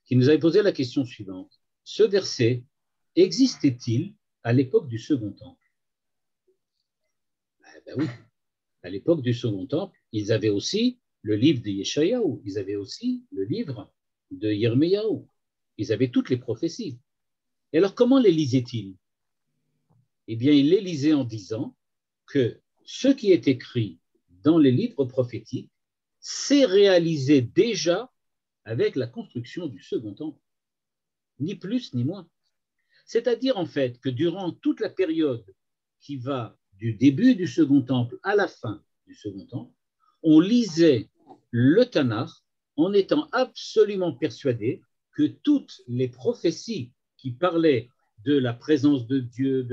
qui nous avait posé la question suivante. Ce verset existait-il à l'époque du Second Temple? Ben oui, à l'époque du Second Temple, ils avaient aussi le livre de Yeshayahu, ils avaient aussi le livre de Yirmiyahu, ils avaient toutes les prophéties. Et alors, comment les lisait-il? Eh bien, il les lisait en disant que ce qui est écrit dans les livres prophétiques s'est réalisé déjà avec la construction du second temple, ni plus ni moins. C'est-à-dire, en fait, que durant toute la période qui va du début du second temple à la fin du second temple, on lisait le Tanakh en étant absolument persuadé que toutes les prophéties qui parlaient de la présence de Dieu,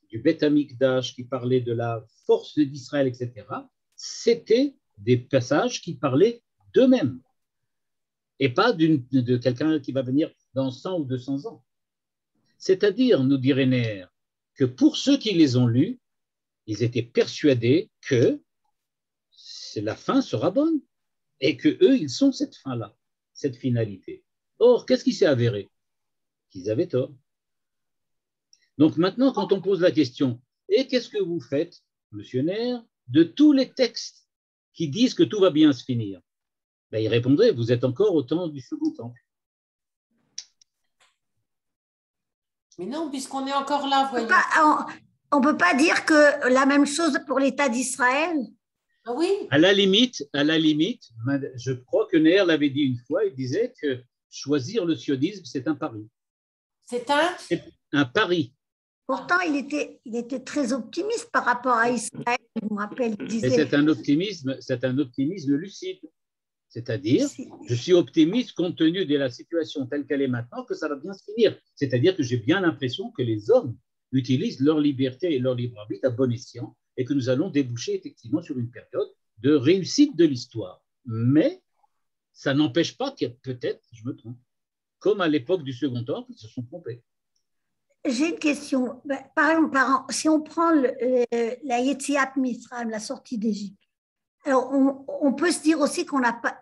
du Beth Amikdash, qui parlaient de la force d'Israël, etc., c'était des passages qui parlaient d'eux-mêmes et pas de quelqu'un qui va venir dans 100 ou 200 ans. C'est-à-dire, nous dirait Néer, que pour ceux qui les ont lus, ils étaient persuadés que la fin sera bonne et que eux, ils sont cette fin-là, cette finalité. Or, qu'est-ce qui s'est avéré? Qu'ils avaient tort. Donc maintenant, quand on pose la question, et qu'est-ce que vous faites, monsieur Néer, de tous les textes qui disent que tout va bien se finir? Ben, il répondrait, vous êtes encore au temps du second temple. Mais non, puisqu'on est encore là, voyons. On ne peut pas dire que la même chose pour l'État d'Israël. Ah oui. À la limite, je crois que Néer l'avait dit une fois, il disait que choisir le sionisme, c'est un pari. C'est un pari. Pourtant, il était très optimiste par rapport à Israël. Je me rappelle, il disait… Et c'est un optimisme lucide. C'est-à-dire, je suis optimiste compte tenu de la situation telle qu'elle est maintenant, que ça va bien se finir. C'est-à-dire que j'ai bien l'impression que les hommes utilisent leur liberté et leur libre arbitre à bon escient et que nous allons déboucher effectivement sur une période de réussite de l'histoire. Mais ça n'empêche pas que peut-être, je me trompe, comme à l'époque du Second Temple, ils se sont trompés. J'ai une question. Par exemple, si on prend la Yetziat Mitzrayim, la sortie d'Égypte, alors on peut se dire aussi qu'on n'a pas…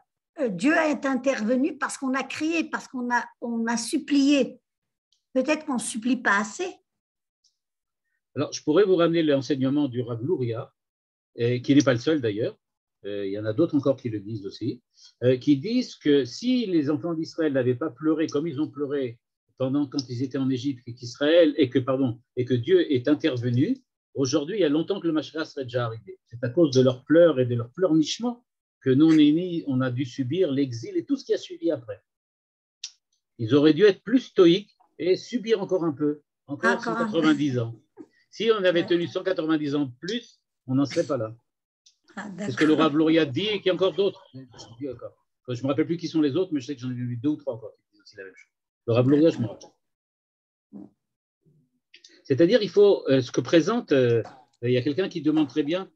Dieu est intervenu parce qu'on a crié, parce qu'on a supplié. Peut-être qu'on ne supplie pas assez. Alors, je pourrais vous ramener l'enseignement du Rav Luria, qui n'est pas le seul d'ailleurs, il y en a d'autres encore qui le disent aussi, qui disent que si les enfants d'Israël n'avaient pas pleuré comme ils ont pleuré quand ils étaient en Égypte et que Dieu est intervenu, aujourd'hui, il y a longtemps que le Mashiach serait déjà arrivé. C'est à cause de leurs pleurs et de leurs pleurnichements que nous, on a dû subir l'exil et tout ce qui a suivi après. Ils auraient dû être plus stoïques et subir encore un peu, encore 190 ans. Si on avait tenu 190 ans de plus, on n'en serait pas là. C'est ce que le Rav Luria dit et qu'il y a encore d'autres. Je ne me rappelle plus qui sont les autres, mais je sais que j'en ai vu 2 ou 3 encore qui disent aussi la même chose. Le Rav Luria, je me rappelle. C'est-à-dire, il faut ce que présente, il y a quelqu'un qui demande très bien,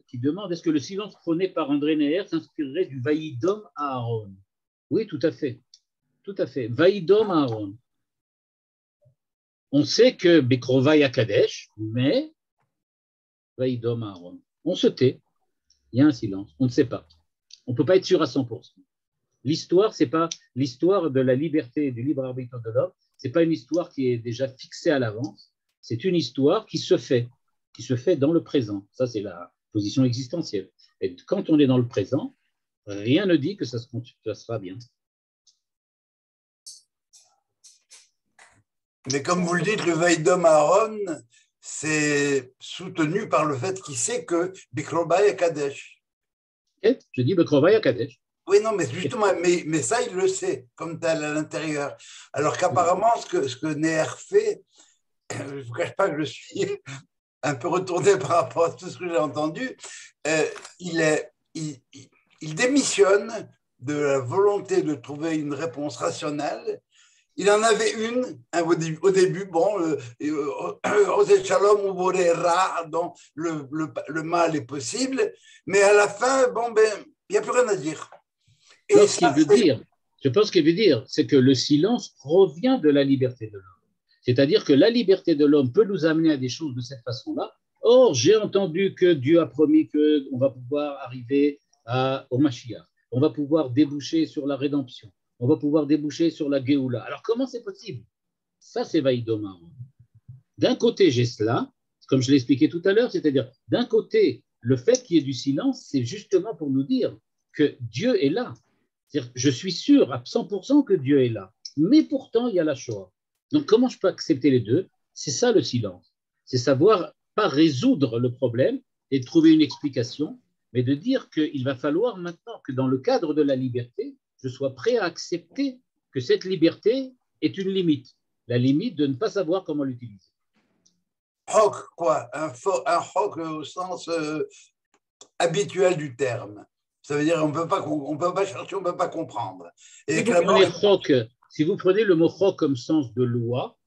qui demande est-ce que le silence prôné par André Neher s'inspirerait du Vaïdom à Aaron? Oui, tout à fait. Tout à fait. Vaïdom à Aaron. On sait que Bekrovai à Kadesh, mais Vaïdom à Aaron. On se tait. Il y a un silence. On ne sait pas. On ne peut pas être sûr à 100%. L'histoire, ce n'est pas l'histoire de la liberté et du libre arbitre de l'homme. Ce n'est pas une histoire qui est déjà fixée à l'avance. C'est une histoire qui se fait dans le présent. Ça, c'est la position existentielle. Et quand on est dans le présent, rien ne dit que ça sera bien. Mais comme vous le dites, le Vaïdom Aaron, c'est soutenu par le fait qu'il sait que Bikrobaï est Kadesh. Je dis Bikrobaï est Kadesh. Oui, non, mais justement, mais ça, il le sait, comme tel à l'intérieur. Alors qu'apparemment, ce que Neher fait, je ne vous cache pas que je suis un peu retourné par rapport à tout ce que j'ai entendu, il démissionne de la volonté de trouver une réponse rationnelle. Il en avait une au début, bon, Osé Shalom ou Borera, dont le mal est possible, mais à la fin, bon, ben, il n'y a plus rien à dire. Je pense qu'il veut dire, c'est que le silence provient de la liberté de l'homme. C'est-à-dire que la liberté de l'homme peut nous amener à des choses de cette façon-là. Or, j'ai entendu que Dieu a promis qu'on va pouvoir arriver au Mashiach. On va pouvoir déboucher sur la rédemption. On va pouvoir déboucher sur la Géoula. Alors, comment c'est possible? Ça, c'est Vaïdom Aaron. D'un côté, j'ai cela, comme je l'ai expliqué tout à l'heure, c'est-à-dire, d'un côté, le fait qu'il y ait du silence, c'est justement pour nous dire que Dieu est là. C'est-à-dire, je suis sûr à 100% que Dieu est là. Mais pourtant, il y a la Shoah. Donc, comment je peux accepter les deux? C'est ça le silence. C'est savoir pas résoudre le problème et trouver une explication, mais de dire qu'il va falloir maintenant que dans le cadre de la liberté, je sois prêt à accepter que cette liberté est une limite, la limite de ne pas savoir comment l'utiliser. Choc, quoi, un choc au sens habituel du terme. Ça veut dire qu'on ne peut pas chercher, on ne peut pas comprendre. Et si vous prenez le mot choc comme sens de loi,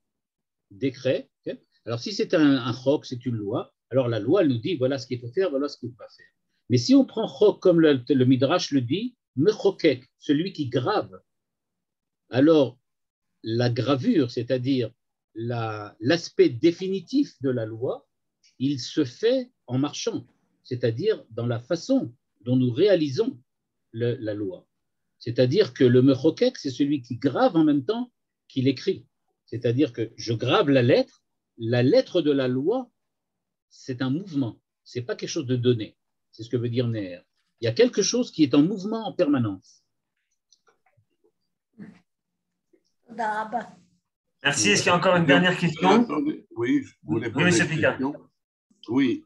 décret, okay? Alors si c'est un choc, c'est une loi, alors la loi elle nous dit voilà ce qu'il faut faire, voilà ce qu'il ne faut pas faire. Mais si on prend choc comme le Midrash le dit, mechokek, celui qui grave, alors la gravure, c'est-à-dire l'aspect définitif de la loi, il se fait en marchant, c'est-à-dire dans la façon dont nous réalisons la loi. C'est-à-dire que le mechokek, c'est celui qui grave en même temps qu'il écrit. C'est-à-dire que je grave la lettre de la loi, c'est un mouvement, ce n'est pas quelque chose de donné. C'est ce que veut dire Neher. Il y a quelque chose qui est en mouvement en permanence. Merci. Est-ce qu'il y a encore une dernière question? Oui, je voulais poser une question. Oui,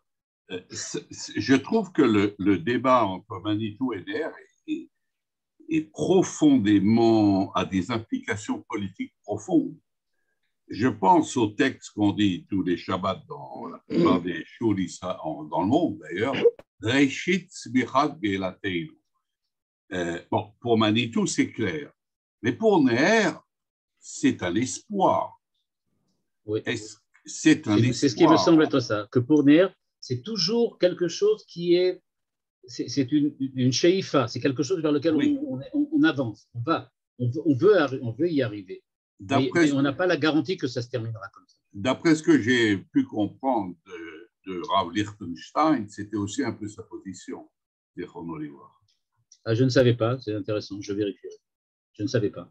je trouve que le débat entre Manitou et Neher est profondément, a des implications politiques profondes. Je pense au texte qu'on dit tous les Shabbats dans la plupart des shuls dans le monde d'ailleurs, Reishit Sbichat Gelateinu. Bon, pour Manitou, c'est clair. Mais pour Neher, c'est un espoir. Oui. C'est un espoir. C'est ce qui me semble être ça, que pour Neher, c'est toujours quelque chose qui est, c'est une sheifa, c'est quelque chose vers lequel on avance, on veut y arriver. Mais on n'a pas la garantie que ça se terminera comme ça. D'après ce que j'ai pu comprendre de Rav Lichtenstein, c'était aussi un peu sa position, des Chonolivar. Ah, je ne savais pas, c'est intéressant, je vérifierai. Je ne savais pas.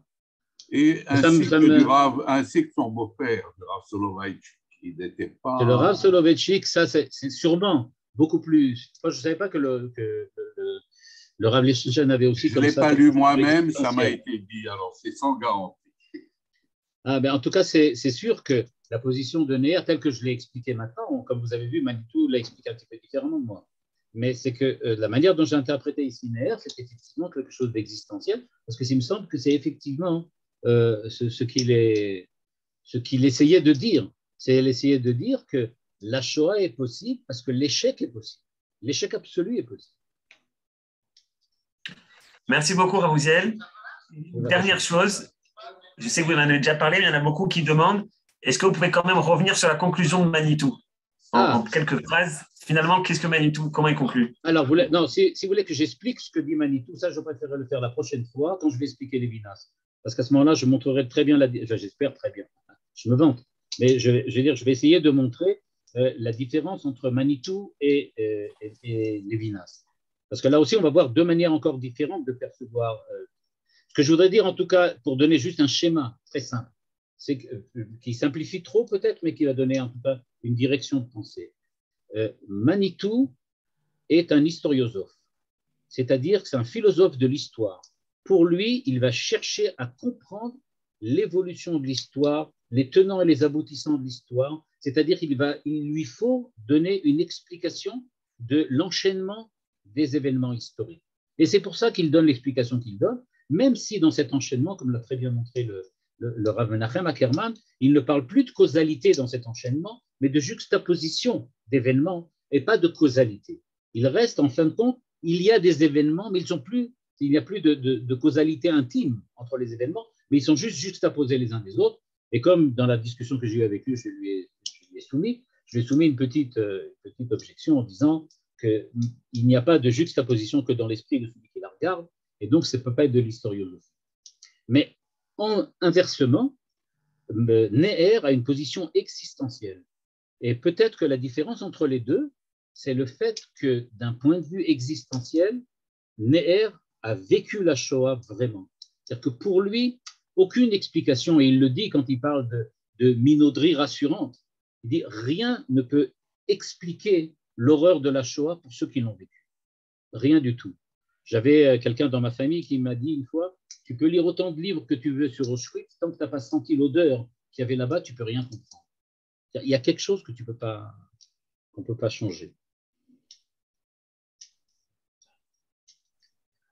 Et ainsi que son beau-père, le Rav Soloveitchik, il n'était pas… Le Rav Soloveitchik, ça c'est sûrement beaucoup plus… Moi, je ne savais pas que le Rav Lichtenstein avait aussi… Je ne l'ai pas lu moi-même, ça m'a été dit, alors c'est sans garantie. Ah, ben, en tout cas, c'est sûr que la position de Neher, telle que je l'ai expliquée maintenant, comme vous avez vu, Manitou l'a expliqué un petit peu différemment de moi. Mais c'est que la manière dont j'ai interprété ici Neher, c'est effectivement quelque chose d'existentiel, parce que il me semble que c'est effectivement ce qu'il essayait de dire. C'est essayer de dire que la Shoah est possible parce que l'échec est possible. L'échec absolu est possible. Merci beaucoup, Ravouziel. Dernière chose. Je sais que vous en avez déjà parlé, mais il y en a beaucoup qui demandent est-ce que vous pouvez quand même revenir sur la conclusion de Manitou en quelques phrases? Finalement, qu'est-ce que Manitou? Comment il conclut? Alors, si vous voulez que j'explique ce que dit Manitou, ça, je préférerais le faire la prochaine fois quand je vais expliquer les Vinas. Parce qu'à ce moment-là, je montrerai très bien, j'espère très bien, je me vante, mais je vais essayer de montrer la différence entre Manitou et les Vinas. Parce que là aussi, on va voir deux manières encore différentes de percevoir. Ce que je voudrais dire, en tout cas, pour donner juste un schéma très simple, c'est qui simplifie trop peut-être, mais qui va donner en tout cas une direction de pensée. Manitou est un historiosophe, c'est-à-dire que c'est un philosophe de l'histoire. Pour lui, il va chercher à comprendre l'évolution de l'histoire, les tenants et les aboutissants de l'histoire, c'est-à-dire qu'il lui faut donner une explication de l'enchaînement des événements historiques. Et c'est pour ça qu'il donne l'explication qu'il donne, même si dans cet enchaînement, comme l'a très bien montré le Rav Menachem Ackerman, il ne parle plus de causalité dans cet enchaînement, mais de juxtaposition d'événements et pas de causalité. Il reste, en fin de compte, il y a des événements, mais il n'y a plus de causalité intime entre les événements, mais ils sont juste juxtaposés les uns des autres. Et comme dans la discussion que j'ai eue avec lui, je lui ai soumis une petite objection en disant qu'il n'y a pas de juxtaposition que dans l'esprit de celui qui la regarde, et donc ça ne peut pas être de l'historiologie. Mais inversement, Neher a une position existentielle. Et peut-être que la différence entre les deux, c'est le fait que d'un point de vue existentiel, Neher a vécu la Shoah vraiment. C'est-à-dire que pour lui, aucune explication, et il le dit quand il parle de minauderie rassurante, il dit rien ne peut expliquer l'horreur de la Shoah pour ceux qui l'ont vécu. Rien du tout. J'avais quelqu'un dans ma famille qui m'a dit une fois, tu peux lire autant de livres que tu veux sur Auschwitz, tant que tu n'as pas senti l'odeur qu'il y avait là-bas, tu ne peux rien comprendre. Il y a quelque chose que qu'on ne peut pas changer.